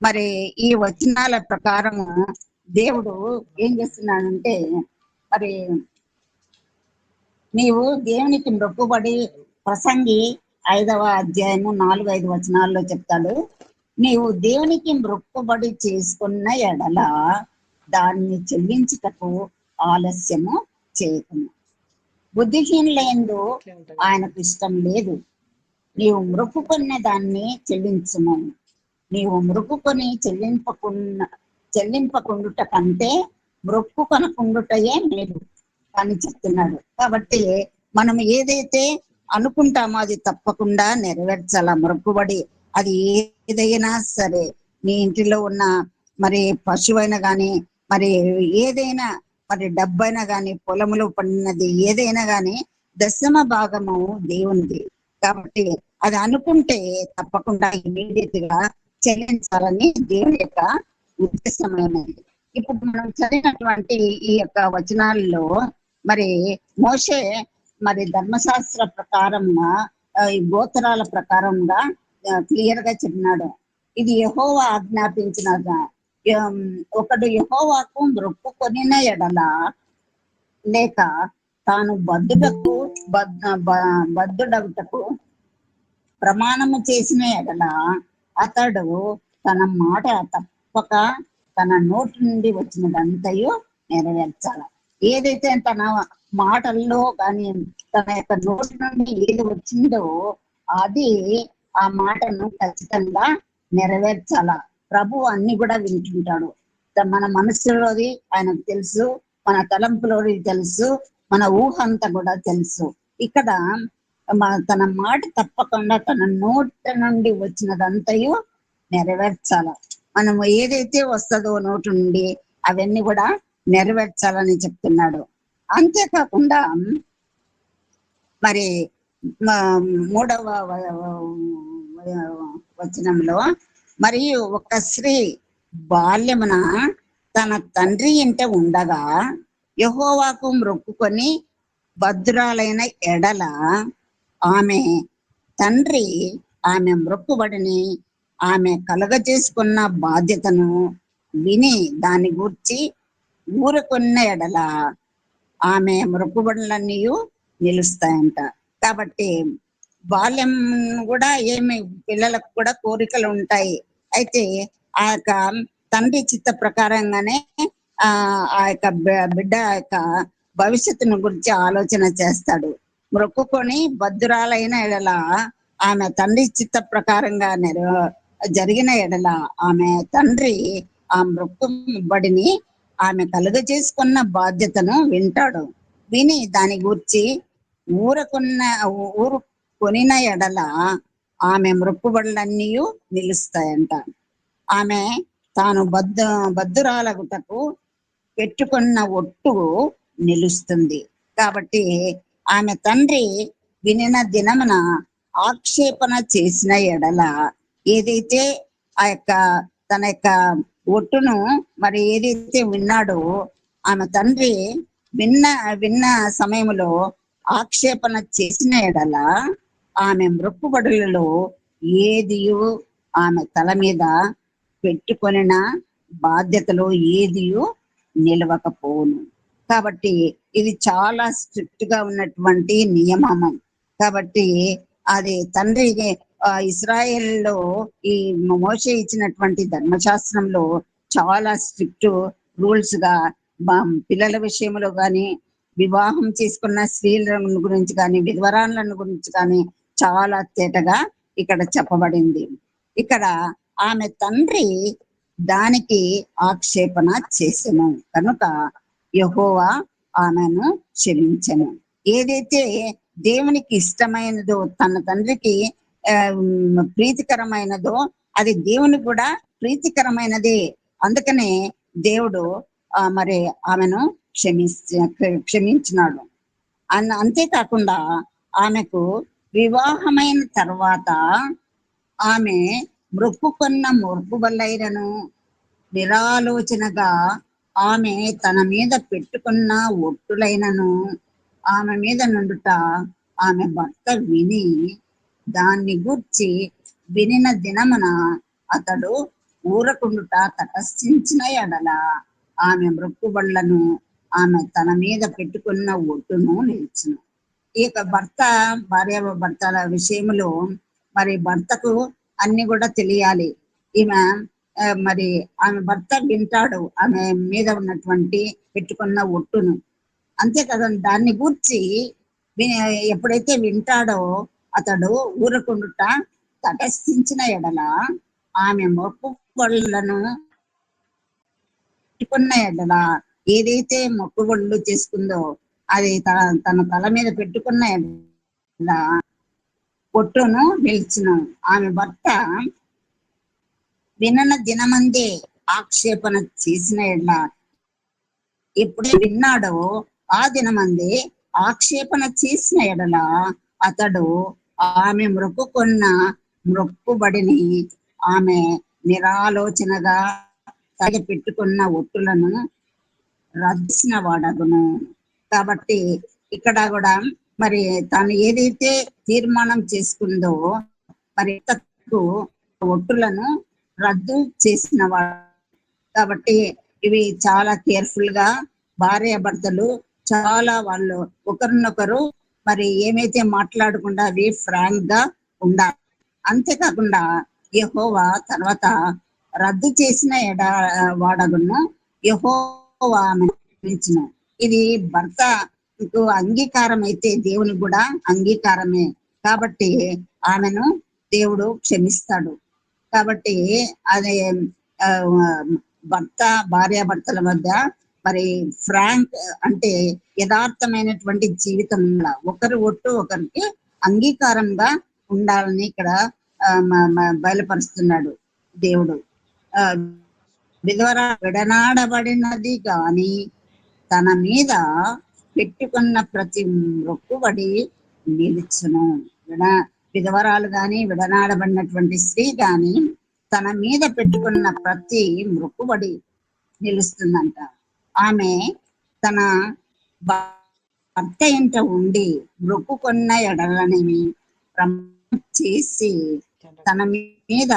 మరి ఈ వచనాల ప్రకారము దేవుడు ఏం చేస్తున్నాడంటే, మరి నీవు దేవునికి మొక్కుబడి ప్రసంగి 5వ అధ్యాయము 4-5 వచనాల్లో చెప్తాడు. నీవు దేవునికి మొక్కుబడి చేసుకున్న ఎడల దాన్ని చెల్లించుటకు ఆలస్యము చేయకును. బుద్ధిహీనులందు ఆయనకు ఇష్టం లేదు. నీవు మొక్కుకున్న దాన్ని చెల్లించుము. నీవు మొక్కుకొని చెల్లింపకుండుట కంటే మొక్కుకొనకుండుటయే మేలు అని చెప్తున్నాడు. కాబట్టి మనం ఏదైతే అనుకుంటామో అది తప్పకుండా నెరవేర్చాల. మొక్కుబడి అది ఏదైనా సరే, నీ ఇంటిలో ఉన్న మరి పశువైనా కానీ, మరి ఏదైనా, మరి డబ్బైనా కానీ, పొలములో పండినది ఏదైనా కానీ 10వ భాగము దేవునిది. కాబట్టి అది అనుకుంటే తప్పకుండా ఇమీడియట్ గా చెల్లించాలని దేవుని యొక్క ఉద్దేశమైనది. ఇప్పుడు మనం చదివినటువంటి ఈ యొక్క వచనాల్లో మరి మోషే మరి ధర్మశాస్త్ర ప్రకారంగా ఈ గోత్రాల ప్రకారంగా క్లియర్ గా చెప్పినాడు. ఇది యెహోవా ఆజ్ఞాపించిన ఒకడు యెహోవాకు మొక్కుకొనిన ఎడల లేక తాను బద్ధుడగుటకు ప్రమాణము చేసిన ఎడల అతడు తన మాట తప్పక తన నోటి నుండి వచ్చినదంతయు నెరవేర్చాల. ఏదైతే తన మాటల్లో కానీ తన యొక్క నోటి నుండి ఏది వచ్చిందో అది ఆ మాటను ఖచ్చితంగా నెరవేర్చాల. ప్రభు అన్ని కూడా వింటుంటాడు. మన మనసులోది ఆయనకు తెలుసు, మన తలంపులోది తెలుసు, మన ఊహ అంతా కూడా తెలుసు. ఇక్కడ తన మాట తప్పకుండా తన నోటి నుండి వచ్చినదంతయు నెరవేర్చాల. మనము ఏదైతే వస్తుందో నోటి నుండి అవన్నీ కూడా నెరవేర్చాలని చెప్తున్నాడు. అంతేకాకుండా మరి 3వ వచనంలో, మరియు ఒక స్త్రీ బాల్యమున తన తండ్రి ఇంట ఉండగా యెహోవాకు మొక్కుకొని భద్రాలైన ఎడల ఆమె తండ్రి ఆమె మొక్కుబడిని ఆమె కలుగజేసుకున్న బాధ్యతను విని దాని గూర్చి ఊరుకున్న ఎడల ఆమె మొక్కుబడులన్నీ నిలుస్తాయంట. కాబట్టి బాల్యం కూడా పిల్లలకు కూడా కోరికలు ఉంటాయి. అయితే ఆ యొక్క తండ్రి చిత్త ప్రకారంగానే ఆ యొక్క బిడ్డ యొక్క భవిష్యత్తును గురించి ఆలోచన చేస్తాడు. మొక్కుకొని భద్రాలైన ఎడల ఆమె తండ్రి చిత్త ప్రకారంగా జరిగిన ఎడల ఆమె తండ్రి ఆ మొక్కుబడిని ఆమె కలుగజేసుకున్న బాధ్యతను వింటాడు. విని దాని గురించి ఊరు కొనిన ఎడల ఆమె మొక్కుబడులన్నీ నిలుస్తాయంట. ఆమె తాను బద్ధురాలగుటకు పెట్టుకున్న ఒట్టు నిలుస్తుంది. కాబట్టి ఆమె తండ్రి వినిన దినమున ఆక్షేపణ చేసిన ఎడల, ఏదైతే ఆ యొక్క తన యొక్క ఒట్టును మరి ఏదైతే విన్నాడో, ఆమె తండ్రి విన్న విన్న సమయంలో ఆక్షేపణ చేసిన ఎడల, ఆమె మొక్కుబడులలో ఏదియు ఆమె తల మీద పెట్టుకొనిన బాధ్యతలో ఏదియు నిలవకపోను. కాబట్టి ఇది చాలా స్ట్రిక్ట్ గా ఉన్నటువంటి నియమం. కాబట్టి అది తండ్రి ఇస్రాయేల్లో ఈ మోషే ఇచ్చినటువంటి ధర్మశాస్త్రంలో చాలా స్ట్రిక్ట్ రూల్స్ గా పిల్లల విషయంలో కానీ, వివాహం చేసుకున్న స్త్రీల గురించి కానీ, విధవరాలను గురించి కానీ చాలా తేటగా ఇక్కడ చెప్పబడింది. ఇక్కడ ఆమె తండ్రి దానికి ఆక్షేపణ చేసెను కనుక యెహోవా ఆమెను క్షమించెను. ఏదైతే దేవునికి ఇష్టమైనదో, తన తండ్రికి ప్రీతికరమైనదో అది దేవునికి కూడా ప్రీతికరమైనదే. అందుకనే దేవుడు మరి ఆమెను క్షమించినాడు. అంతేకాకుండా ఆమెకు వివాహమైన తర్వాత ఆమె మొక్కుకున్న మొక్కుబళ్ళైనను నిరాలోచనగా ఆమె తన మీద పెట్టుకున్న ఒట్టులైనను ఆమె మీద నుండుట ఆమె భర్త విని దాన్ని గూర్చి వినిన దినమున అతడు ఊరకుండుట తటస్థించిన ఎడల, ఆమె మొక్కుబళ్ళను ఆమె తన మీద పెట్టుకున్న ఒట్టును నిలిచును. ఈ యొక్క భార్య భర్తల విషయంలో మరి భర్తకు అన్ని కూడా తెలియాలి. ఈమె మరి ఆమె భర్త వింటాడు ఆమె మీద ఉన్నటువంటి పెట్టుకున్న ఒట్టును. అంతే కదా, దాన్ని గూర్చి ఎప్పుడైతే వింటాడో అతడు ఊరకుండుట తటస్థించిన ఎడల, ఆమె మొక్కుబడులను పెట్టుకున్న ఎడల, ఏదైతే మొక్కుబడులు చేసుకుందో అది తన తల మీద పెట్టుకున్న ఎడల ఒట్టును నిలిచును. ఆమె భర్త వినన దినమందే ఆక్షేపణ చేసిన ఎడల, ఎప్పుడు విన్నాడో ఆ దినమందే ఆక్షేపణ చేసిన ఎడల అతడు ఆమె మొక్కుకున్న మొక్కుబడిని ఆమె నిరాలోచనగా తగి పెట్టుకున్న ఒట్టులను రద్దిసిన వాడగును. కాబట్టి ఇక్కడ కూడా మరి తాను ఏదైతే తీర్మానం చేసుకుందో మరి ఒట్టులను రద్దు చేసిన వాడు. కాబట్టి ఇవి చాలా కేర్ఫుల్ గా భార్య భర్తలు చాలా వాళ్ళు ఒకరినొకరు మరి ఏమైతే మాట్లాడకుండా అవి ఫ్రాంక్ గా ఉండాలి. అంతేకాకుండా యెహోవా తర్వాత రద్దు చేసిన వాడగును యెహోవా ఆమెను. ఇది భర్తకు అంగీకారం అయితే దేవునికి కూడా అంగీకారమే. కాబట్టి ఆమెను దేవుడు క్షమిస్తాడు. కాబట్టి అది భార్య భర్తల మధ్య మరి ఫ్రాంక్ అంటే యథార్థమైనటువంటి జీవితం ఒకరి ఒట్టు ఒకరికి అంగీకారంగా ఉండాలని ఇక్కడ బయలుపరుస్తున్నాడు దేవుడు. విడనాడబడినది గాని తన మీద పెట్టుకున్న ప్రతి మొక్కుబడి నిలుచును. విధవరాలు గాని విడనాడబడినటువంటి స్త్రీ గాని తన మీద పెట్టుకున్న ప్రతి మొక్కుబడి నిలుస్తుందంట. ఆమె తన భర్త ఇంట ఉండి మొక్కుకున్న ఎడలని చేసి తన మీద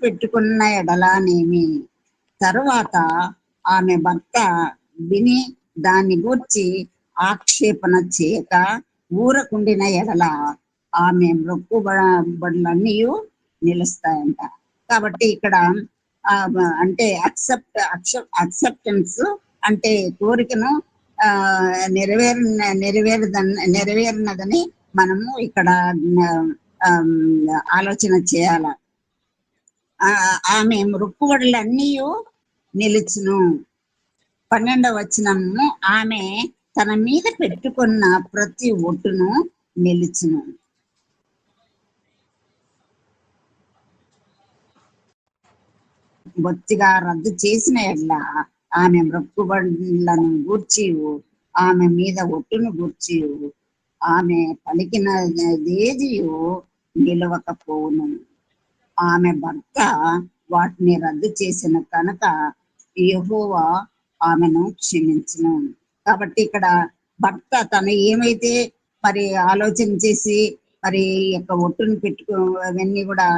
పెట్టుకున్న ఎడలనేమి తరువాత ఆమె భర్త విని దాన్ని గూర్చి ఆక్షేపణ చేయక ఊరకుండిన ఎడల ఆమె మొక్కుబడులన్నీ నిలుస్తాయంట. కాబట్టి ఇక్కడ అంటే అక్సెప్టెన్స్ అంటే కోరికను నెరవేరినదని మనము ఇక్కడ ఆలోచన చేయాల. ఆమె మొక్కుబడులన్నీ నిలుచును. 12వ వచనము, ఆమె తన మీద పెట్టుకున్న ప్రతి ఒట్టును నిలుచును. బొత్తిగా రద్దు చేసిన ఎడ్ల ఆమె మొక్కుబడులను గూర్చి ఆమె మీద ఒట్టును గూర్చి ఆమె పలికినదేదియు నిలవకపోవును. ఆమె భర్త వాటిని రద్దు చేసిన కనుక యెహోవా ఆమెను క్షమించును. కాబట్టి ఇక్కడ భర్త తను ఏమైతే మరి ఆలోచన చేసి మరి ఈ యొక్క ఒట్టును పెట్టుకో అవన్నీ కూడా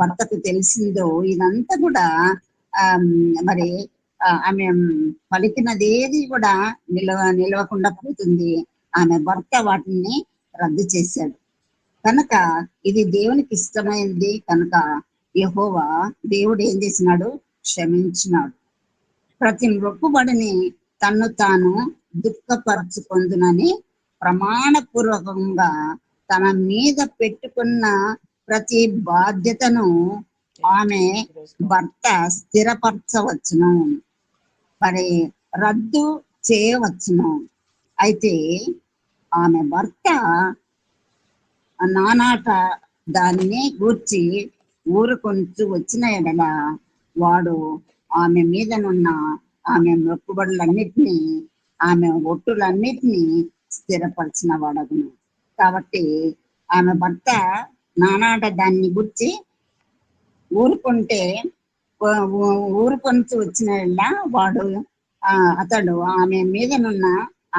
భర్తకు తెలిసిందో ఇదంతా కూడా ఆ మరి ఆమె పలికినదేది కూడా నిలవకుండా పోతుంది. ఆమె భర్త వాటిని రద్దు చేశాడు కనుక ఇది దేవునికి ఇష్టమైంది కనుక యెహోవా దేవుడు ఏం చేసినాడు, క్షమించినాడు. ప్రతి మొక్కుబడిని తన్ను తాను దుఃఖపరచుకొందునని ప్రమాణపూర్వకంగా తన మీద పెట్టుకున్న ప్రతి బాధ్యతను ఆమె భర్త స్థిరపరచవచ్చును, మరి రద్దు చేయవచ్చును. అయితే ఆమె భర్త నానాట దానిని గూర్చి ఊరుకొంచు వచ్చిన ఎడల వాడు ఆమె మీదనున్న ఆమె మొక్కుబడులన్నిటినీ ఆమె ఒట్టులన్నిటినీ స్థిరపరిచిన వాడగును. కాబట్టి ఆమె భర్త నానాట దాన్ని గుర్చి ఊరుకుంటే ఊరుకొంచు వచ్చిన వాడు అతడు ఆమె మీదనున్న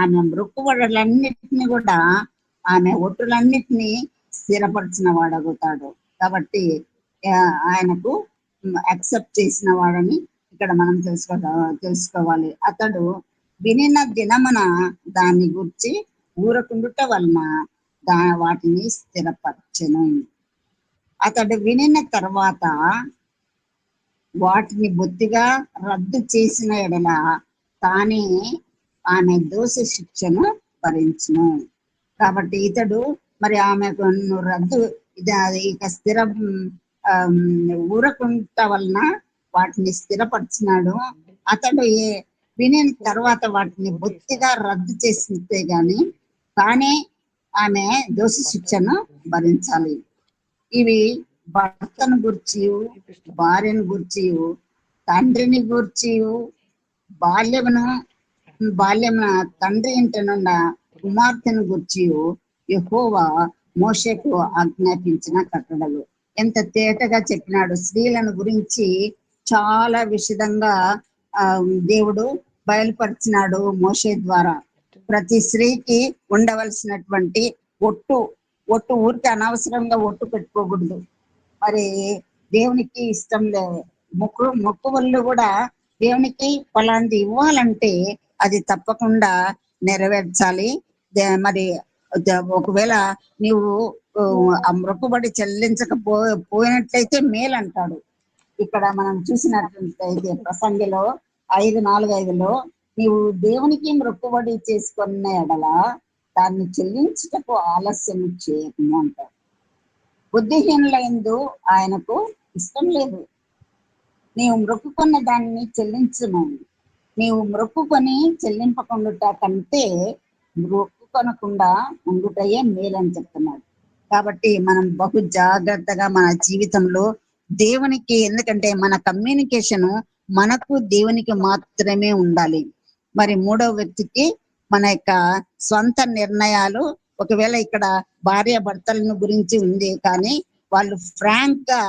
ఆమె మొక్కుబడులన్నిటిని కూడా ఆమె ఒట్టులన్నిటినీ స్థిరపరిచిన వాడవుతాడు. కాబట్టి ఆయనకు యాక్సెప్ట్ చేసిన వాడని ఇక్కడ మనం తెలుసుకోవాలి. అతడు వినిన దినమున దాన్ని గురించి ఊరకుండుట వలన వాటిని స్థిరపరచెను. అతడు వినిన తర్వాత వాటిని బొత్తిగా రద్దు చేసిన ఎడల తానే ఆమె దోష శిక్షను భరించును. కాబట్టి ఇతడు మరి ఆమెకు రద్దు ఇక ఊరకుంట వలన వాటిని స్థిరపరిచినాడు. అతడు విని తర్వాత వాటిని బొత్తిగా రద్దు చేసితే గాని తానే ఆమె దోష శిక్షను భరించాలి. ఇవి భర్తను గూర్చి, భార్యను గూర్చి, తండ్రిని గూర్చి, బాల్యమున తండ్రి ఇంటనున్న కుమార్తెను గూర్చి యెహోవా మోషేకు ఆజ్ఞాపించిన కట్టడలు. ఎంత తేటగా చెప్పినాడు. స్త్రీలను గురించి చాలా విషదంగా దేవుడు బయలుపరిచినాడు మోషే ద్వారా. ప్రతి స్త్రీకి ఉండవలసినటువంటి ఒట్టు ఊరికి అనవసరంగా ఒట్టు పెట్టుకోకూడదు. మరి దేవునికి ఇష్టం లేదు. మొక్కుబళ్ళు కూడా దేవునికి ఫలాంటి ఇవ్వాలంటే అది తప్పకుండా నెరవేర్చాలి. మరి ఒకవేళ నీవు ఆ మొక్కుబడి పోయినట్లయితే మేలంటాడు. ఇక్కడ మనం చూసినట్లయితే ప్రసంగిలో 5:4-5లో నీవు దేవునికి మొక్కుబడి చేసుకున్న ఎడల దాన్ని చెల్లించుటకు ఆలస్యం చేయకుండా అంటారు. బుద్ధిహీనులందు ఆయనకు ఇష్టం లేదు. నీవు మొక్కుకున్న దాన్ని చెల్లించను. నీవు మొక్కుకొని చెల్లింపకుండా కంటే మొక్కుకొనకుండా ఉండుటయే మేలని చెప్తున్నాడు. కాబట్టి మనం బహు జాగ్రత్తగా మన జీవితంలో దేవునికి, ఎందుకంటే మన కమ్యూనికేషన్ మనకు దేవునికి మాత్రమే ఉండాలి. మరి మూడవ వ్యక్తికి మన యొక్క స్వంత నిర్ణయాలు, ఒకవేళ ఇక్కడ భార్య భర్తలను గురించి ఉంది కానీ వాళ్ళు ఫ్రాంక్ గా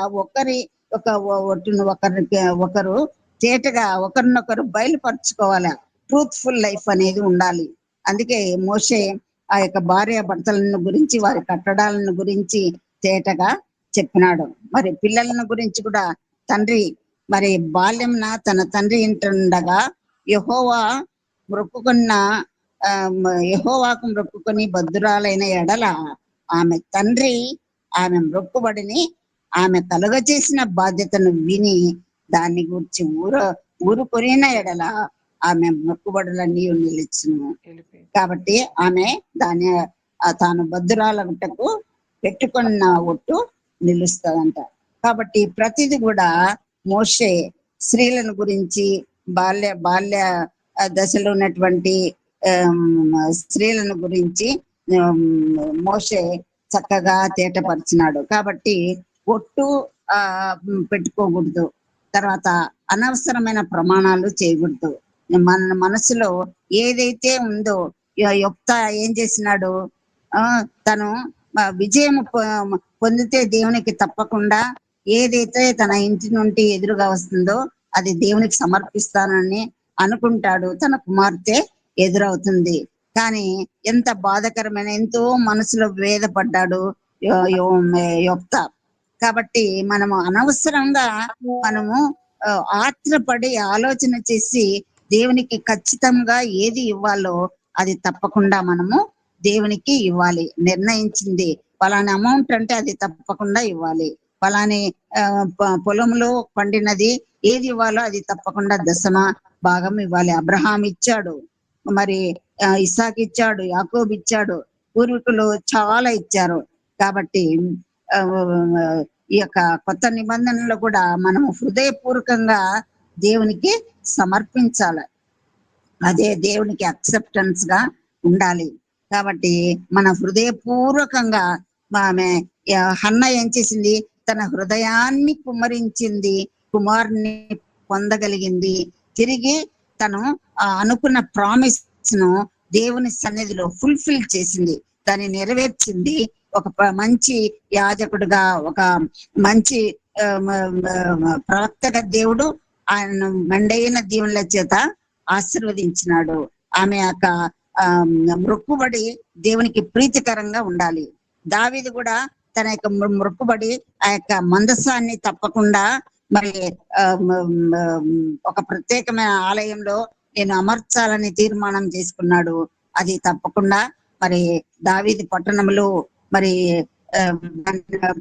ఒకరు తేటగా ఒకరినొకరు బయలుపరుచుకోవాలి. ట్రూత్ఫుల్ లైఫ్ అనేది ఉండాలి. అందుకే మోషే ఆ యొక్క భార్య భర్తలను గురించి, వారి కట్టడాలను గురించి తేటగా చెప్పినాడు. మరి పిల్లలను గురించి కూడా తండ్రి మరి బాల్యంన తన తండ్రి ఇంటుండగా యెహోవాకు మొక్కుకొని బద్దురాలైన ఎడల ఆమె తండ్రి ఆమె మొక్కుబడిని, ఆమె కలుగజేసిన బాధ్యతను విని దాన్ని గురించి ఊరుకొనిన ఎడల ఆమె మొక్కుబడులన్నీ నిలిచును. కాబట్టి ఆమె తాను బద్దురాలటకు పెట్టుకున్న ఒట్టు నిలుస్తుందంట. కాబట్టి ప్రతిది కూడా మోషే స్త్రీలను గురించి, బాల్య దశలో ఉన్నటువంటి స్త్రీలను గురించి మోషే చక్కగా తేటపరిచినాడు. కాబట్టి ఒట్టు పెట్టుకోకూడదు. తర్వాత అనవసరమైన ప్రమాణాలు చేయకూడదు. మన మనసులో ఏదైతే ఉందో యొప్తా ఏం చేసినాడు, తను విజయం పొందితే దేవునికి తప్పకుండా ఏదైతే తన ఇంటి నుండి ఎదురుగా వస్తుందో అది దేవునికి సమర్పిస్తానని అనుకుంటాడు. తన కుమార్తె ఎదురవుతుంది. కానీ ఎంత బాధకరమైన, ఎంతో మనసులో వేదపడ్డాడు యొప్తా. కాబట్టి మనము అనవసరంగా మనము ఆత్రపడి ఆలోచన చేసి దేవునికి ఖచ్చితంగా ఏది ఇవ్వాలో అది తప్పకుండా మనము దేవునికి ఇవ్వాలి. నిర్ణయించింది పలానా అమౌంట్ అంటే అది తప్పకుండా ఇవ్వాలి. పలాని పొలంలో పండినది ఏది ఇవ్వాలో అది తప్పకుండా దశమ భాగం ఇవ్వాలి. అబ్రహాం ఇచ్చాడు, మరి ఇస్సాకు ఇచ్చాడు, యాకోబు ఇచ్చాడు, పూర్వీకులు చాలా ఇచ్చారు. కాబట్టి ఈ యొక్క కొత్త నిబంధనలో కూడా మనము హృదయపూర్వకంగా దేవునికి సమర్పించాలి. అదే దేవునికి అక్సెప్టెన్స్ గా ఉండాలి. కాబట్టి మన హృదయపూర్వకంగా ఆమె హన్న ఏం చేసింది, తన హృదయాన్ని కుమ్మరించింది, కుమారుని పొందగలిగింది. తిరిగి తను అనుకున్న ప్రామిస్ ను దేవుని సన్నిధిలో ఫుల్ఫిల్ చేసింది, దాన్ని నెరవేర్చింది. ఒక మంచి యాజకుడుగా, ఒక మంచి ప్రవక్తగా దేవుడు ఆయన మెండైన దీవుల చేత ఆశీర్వదించినాడు. ఆమె యొక్క మొక్కుబడి దేవునికి ప్రీతికరంగా ఉండాలి. దావీదు కూడా తన యొక్క మొక్కుబడి ఆ యొక్క మందసాన్ని తప్పకుండా మరి ఒక ప్రత్యేకమైన ఆలయంలో నేను అమర్చాలని తీర్మానం చేసుకున్నాడు. అది తప్పకుండా మరి దావీదు పట్టణంలో మరి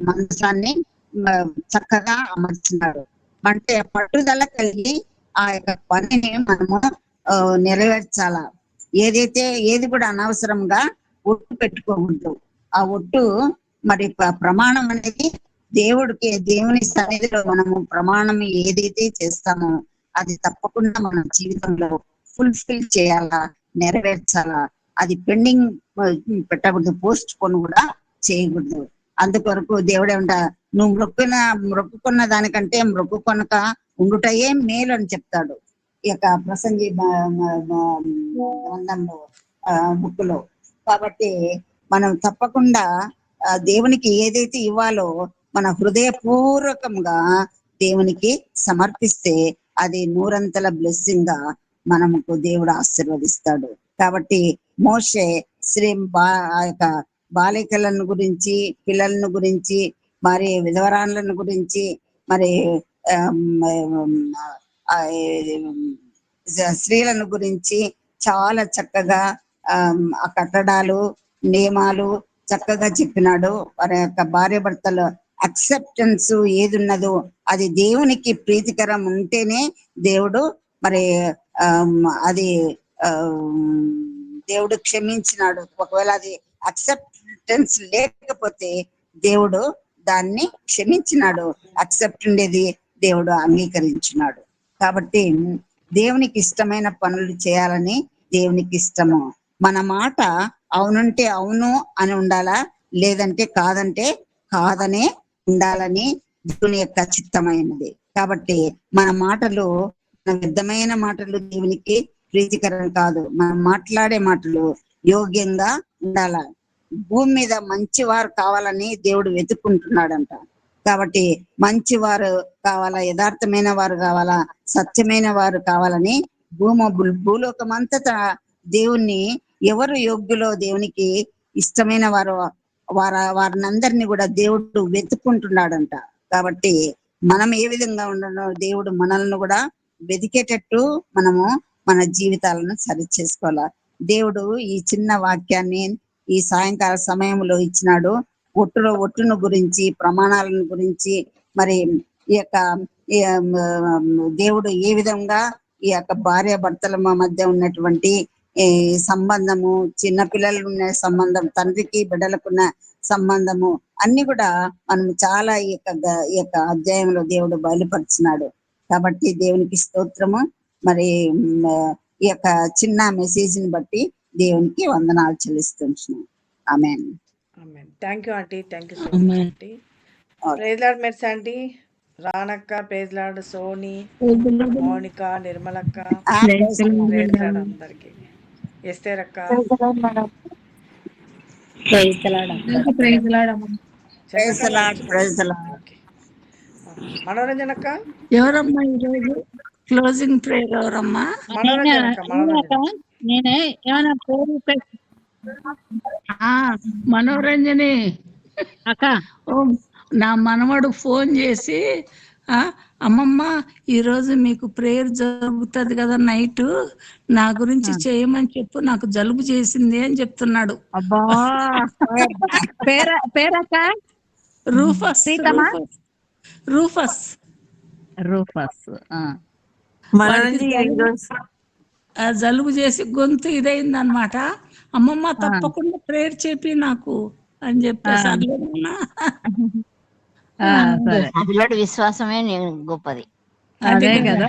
మందసాన్ని చక్కగా అమర్చినాడు. అంటే పట్టుదల కలిగి ఆ యొక్క పనిని మనము నెరవేర్చాల. ఏది కూడా అనవసరంగా ఒట్టు పెట్టుకోకూడదు. ఆ ఒట్టు మరి ప్రమాణం అనేది దేవుని సన్నిధిలో మనము ప్రమాణం ఏదైతే చేస్తామో అది తప్పకుండా మన జీవితంలో ఫుల్ఫిల్ చేయాలా, నెరవేర్చాలా. అది పెండింగ్ పెట్టకూడదు, పోస్ట్ పోన్ కూడా చేయకూడదు. అందుకొరకు దేవుడే నువ్వు మొక్కుకున్న దానికంటే మొక్కుకొనక ఉండుటయే మేలు అని చెప్తాడు ఈ యొక్క ప్రసంగి గ్రంథంలో బుక్కులో. కాబట్టి మనం తప్పకుండా దేవునికి ఏదైతే ఇవ్వాలో మన హృదయపూర్వకంగా దేవునికి సమర్పిస్తే అది నూరంతల బ్లెస్సింగ్ గా మనకు దేవుడు ఆశీర్వదిస్తాడు. కాబట్టి మోషే ఆ యొక్క బాలికలను గురించి, పిల్లలను గురించి, మరి విధవరాలను గురించి, మరి స్త్రీలను గురించి చాలా చక్కగా ఆ కట్టడాలు, నియమాలు చక్కగా చెప్పినాడు. వారి యొక్క భార్య భర్తలు అక్సెప్టెన్స్ ఏది ఉన్నదో అది దేవునికి ప్రీతికరం ఉంటేనే దేవుడు మరి అది దేవుడు క్షమించినాడు. ఒకవేళ అది అక్సెప్టెన్స్ లేకపోతే దేవుడు దాన్ని క్షమించినాడు. అక్సెప్ట్ ఉండేది దేవుడు అంగీకరించినాడు. కాబట్టి దేవునికి ఇష్టమైన పనులు చేయాలని దేవునికి ఇష్టము. మన మాట అవునంటే అవును అని ఉండాలా, లేదంటే కాదంటే కాదనే ఉండాలని దేవుని యొక్క చిత్తమైనది. కాబట్టి మన మాటలు, మన వ్యర్థమైన మాటలు దేవునికి ప్రీతికరం కాదు. మనం మాట్లాడే మాటలు యోగ్యంగా ఉండాల. భూమి మీద మంచి వారు కావాలని దేవుడు వెతుక్కుంటున్నాడంట. కాబట్టి మంచి వారు కావాలా, యథార్థమైన వారు కావాలా, సత్యమైన వారు కావాలని భూలోకమంతటా దేవుణ్ణి ఎవరు యోగ్యులో, దేవునికి ఇష్టమైన వారు వారినందరినీ కూడా దేవుడు వెతుక్కుంటున్నాడంట. కాబట్టి మనం ఏ విధంగా ఉండనో దేవుడు మనల్ని కూడా వెతికేటట్టు మనము మన జీవితాలను సరి చేసుకోవాలి. దేవుడు ఈ చిన్న వాక్యాన్ని ఈ సాయంకాల సమయంలో ఇచ్చినాడు. ఒట్టును గురించి, ప్రమాణాలను గురించి, మరి ఈ యొక్క దేవుడు ఏ విధంగా ఈ యొక్క భార్య భర్తల మధ్య ఉన్నటువంటి సంబంధము, చిన్న పిల్లలు ఉన్న సంబంధం, తండ్రికి బిడ్డలకున్న సంబంధము అన్ని కూడా మనం చాలా ఈ యొక్క అధ్యాయంలో దేవుడు బయలుపరిచినాడు. కాబట్టి దేవునికి స్తోత్రము. మరి ఈ యొక్క చిన్న మెసేజ్ ని బట్టి దేవునికి వందనాలు చెల్లిస్తున్నాం. Amen. Thank you aunty, thank you so much aunty. Praise lord Mercy aunty. రానక్క, పేజ్లాడ్, సోని, మౌనిక, నిర్మలక్క, ప్రేజ్లాడ్ అందరికి. ఎస్తేరక్క, చెప్పండి. ఓకే. మనోరంజన్ అక్క, ఎవరమ్మా ఈరోజు క్లోజింగ్ ప్రేయర్ ఎవరమ్మా? మనోరంజన్ అక్క, మనోరంజన్. నేనే ఏమైనా పేరు ఆ, మనోరంజని అక్క ఓ, నా మనవడు ఫోన్ చేసి అమ్మమ్మ ఈరోజు మీకు ప్రేయర్ జరుగుతుంది కదా నైట్, నా గురించి చేయమని చెప్పు, నాకు జలుబు చేసింది అని చెప్తున్నాడు. అబ్బా పేరక్క రూఫస్ రూఫస్ రూఫస్. వాడికి జలుబు చేసి గొంతు ఇదైంది అనమాట. అమ్మమ్మ తప్పకుండా ప్రేయర్ చెప్పి నాకు అని చెప్పేసి పిల్లడి విశ్వాసమే గొప్పది. అదే కదా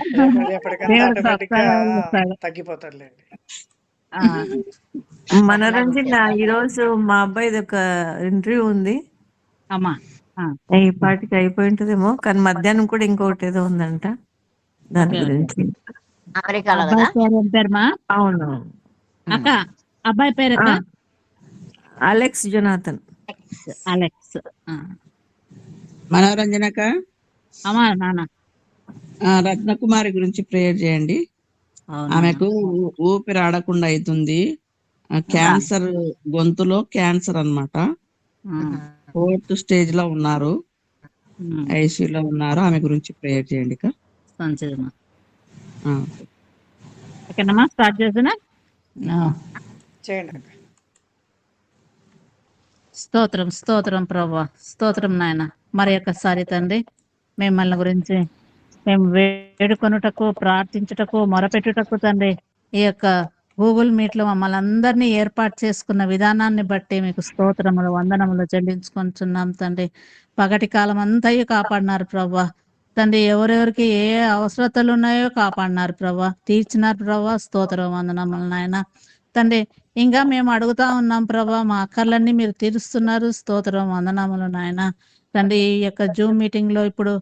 తగ్గిపోతారులేండి. మనోరంజన్, ఈరోజు మా అబ్బాయిది ఒక ఇంటర్వ్యూ ఉంది అమ్మా. ఈ పాటికి అయిపోయి ఉంటదేమో, కానీ మధ్యాహ్నం కూడా ఇంకొకటి ఏదో ఉందంట దాని గురించి. అమెరికాలో కదా? పేరుమా? అవును అక్క అబ్బాయి పేరు అలెక్స్ జొనాథన్. అలెక్స్. మనోరంజనక అమ్మా నాన్న రత్నకుమారి గురించి ప్రేయర్ చేయండి. ఆమెకు ఊపిరి ఆడకుండా అవుతుంది. క్యాన్సర్, గొంతులో క్యాన్సర్ అన్నమాట. 4th స్టేజ్ లో ఉన్నారు, ఐసీయూలో ఉన్నారు. ఆమె గురించి ప్రేయర్ చేయండి. ఓకేనమ్మా, స్టార్ట్ చేస్తున్నా. చేయండి అక్క. స్తోత్రం స్తోత్రం ప్రభా, స్తోత్రం నాయన. మరి ఒక్కసారి తండ్రి మిమ్మల్ని గురించి మేము వేడుకొనుటకు, ప్రార్థించుటకు, మొరపెట్టుటకు తండ్రి ఈ యొక్క గూగుల్ మీట్ లో మమ్మల్ని అందరినీ ఏర్పాటు చేసుకున్న విధానాన్ని బట్టి మీకు స్తోత్రములు, వందనములు చెల్లించుకొంచున్నాం తండ్రి. పగటి కాలం అంతయు కాపాడినారు ప్రభా తండ్రి. ఎవరెవరికి ఏ అవసరతలు ఉన్నాయో కాపాడినారు ప్రభా, తీర్చినారు ప్రభా. స్తోత్రం, వందనములు నాయన తండ్రి. ఇంకా మేము అడుగుతా ఉన్నాం ప్రభా, మా అక్కర్లన్నీ మీరు తీరుస్తున్నారు. స్తోత్రం, వందనములు నాయన తండ్రి. ఈ యొక్క జూమ్ మీటింగ్ లో ఇప్పుడు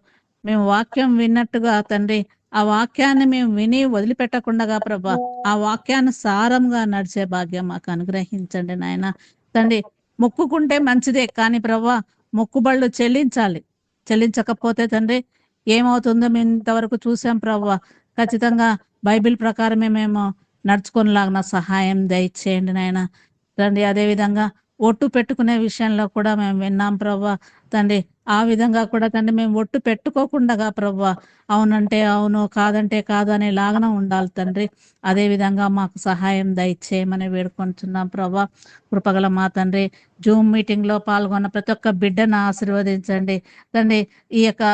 మేము వాక్యం విన్నట్టుగా తండ్రి, ఆ వాక్యాన్ని మేము విని వదిలిపెట్టకుండా ప్రభా, ఆ వాక్యాన్ని సారంగా నడిచే భాగ్యం మాకు అనుగ్రహించండి నాయన తండ్రి. మొక్కుకుంటే మంచిదే, కానీ ప్రభా మొక్కుబళ్ళు చెల్లించాలి. చెల్లించకపోతే తండ్రి ఏమవుతుందో మేము ఇంతవరకు చూసాం ప్రభా. ఖచ్చితంగా బైబిల్ ప్రకారమే మేము నడుచుకునేలాగా సహాయం దయచేయండి నాయన తండ్రి. అదేవిధంగా ఒట్టు పెట్టుకునే విషయంలో కూడా మేము విన్నాం ప్రభా తండ్రి. ఆ విధంగా కూడా తండ్రి మేము ఒట్టు పెట్టుకోకుండా ప్రభా, అవునంటే అవును, కాదంటే కాదు అనే లాగన ఉండాలి తండ్రి. అదే విధంగా మాకు సహాయం దయచేయమని వేడుకుంటున్నాం ప్రభా. కృపగల మా తండ్రి, జూమ్ మీటింగ్ లో పాల్గొన్న ప్రతి ఒక్క బిడ్డను ఆశీర్వదించండి తండ్రి. ఈ యొక్క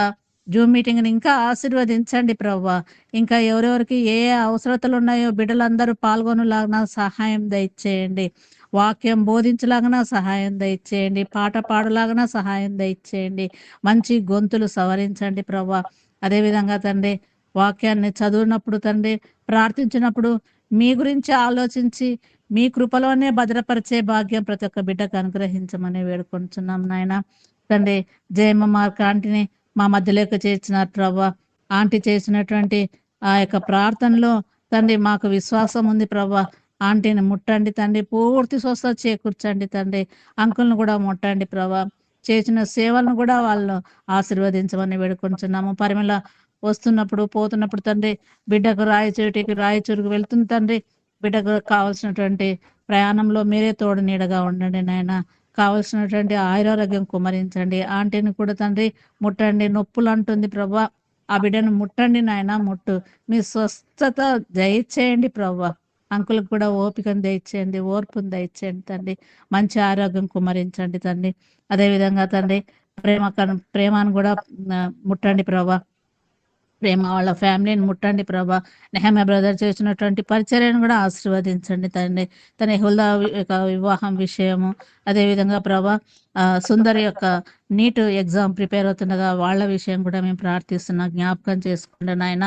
జూమ్ మీటింగ్ని ఇంకా ఆశీర్వదించండి ప్రభా. ఇంకా ఎవరెవరికి ఏ అవసరతలు ఉన్నాయో బిడ్డలందరూ పాల్గొనలాగా సహాయం దయచేయండి. వాక్యం బోధించలాగా సహాయం దయచేయండి. పాట పాడలాగా సహాయం దయచేయండి. మంచి గొంతులు సవరించండి ప్రభా. అదేవిధంగా తండ్రి వాక్యాన్ని చదివినప్పుడు తండ్రి, ప్రార్థించినప్పుడు మీ గురించి ఆలోచించి మీ కృపలోనే భద్రపరిచే భాగ్యం ప్రతి ఒక్క బిడ్డకు అనుగ్రహించమని వేడుకుంటున్నాం నాయన తండ్రి. జయమ్మ మార్క్ ఆంటీని మా మధ్యలోకి చేర్చినారు ప్రభా. ఆంటీ చేసినటువంటి ఆ యొక్క ప్రార్థనలో తండ్రి మాకు విశ్వాసం ఉంది ప్రభా. ఆంటీని ముట్టండి తండ్రి, పూర్తి స్వస్థత చేకూర్చండి తండ్రి. అంకుల్ని కూడా ముట్టండి ప్రభా. చేసిన సేవలను కూడా వాళ్ళు ఆశీర్వదించమని వేడుకుంటున్నాము. పరిమళ వస్తున్నప్పుడు పోతున్నప్పుడు తండ్రి, బిడ్డకు రాయచూరుకు వెళ్తుంది తండ్రి. బిడ్డకు కావాల్సినటువంటి ప్రయాణంలో మీరే తోడు నీడగా ఉండండి నాయన. కావలసినటువంటి ఆయురారోగ్యం కుమరించండి. ఆంటీని కూడా తండ్రి ముట్టండి, నొప్పులు అంటుంది ప్రభా. ఆ బిడ్డను ముట్టండి నాయన, ముట్టు. మీ స్వస్థత దయచేయండి ప్రభా. అంకులకు కూడా ఓపికను దయచేయండి, ఓర్పును దయచేయండి తండ్రి. మంచి ఆరోగ్యం కుమరించండి తండ్రి. అదేవిధంగా తండ్రి ప్రేమను కూడా ముట్టండి ప్రభా. ప్రేమ వాళ్ళ ఫ్యామిలీని ముట్టండి ప్రభా. నెహమ్యా బ్రదర్ చేసినటువంటి పరిచర్యను కూడా ఆశీర్వదించండి తండ్రి. తన హుల్దా వివాహం విషయము, అదేవిధంగా ప్రభా సుందరి యొక్క నీట్ ఎగ్జామ్ ప్రిపేర్ అవుతుండగా వాళ్ళ విషయం కూడా మేము ప్రార్థిస్తున్నాం. జ్ఞాపకం చేసుకోండి నాయన.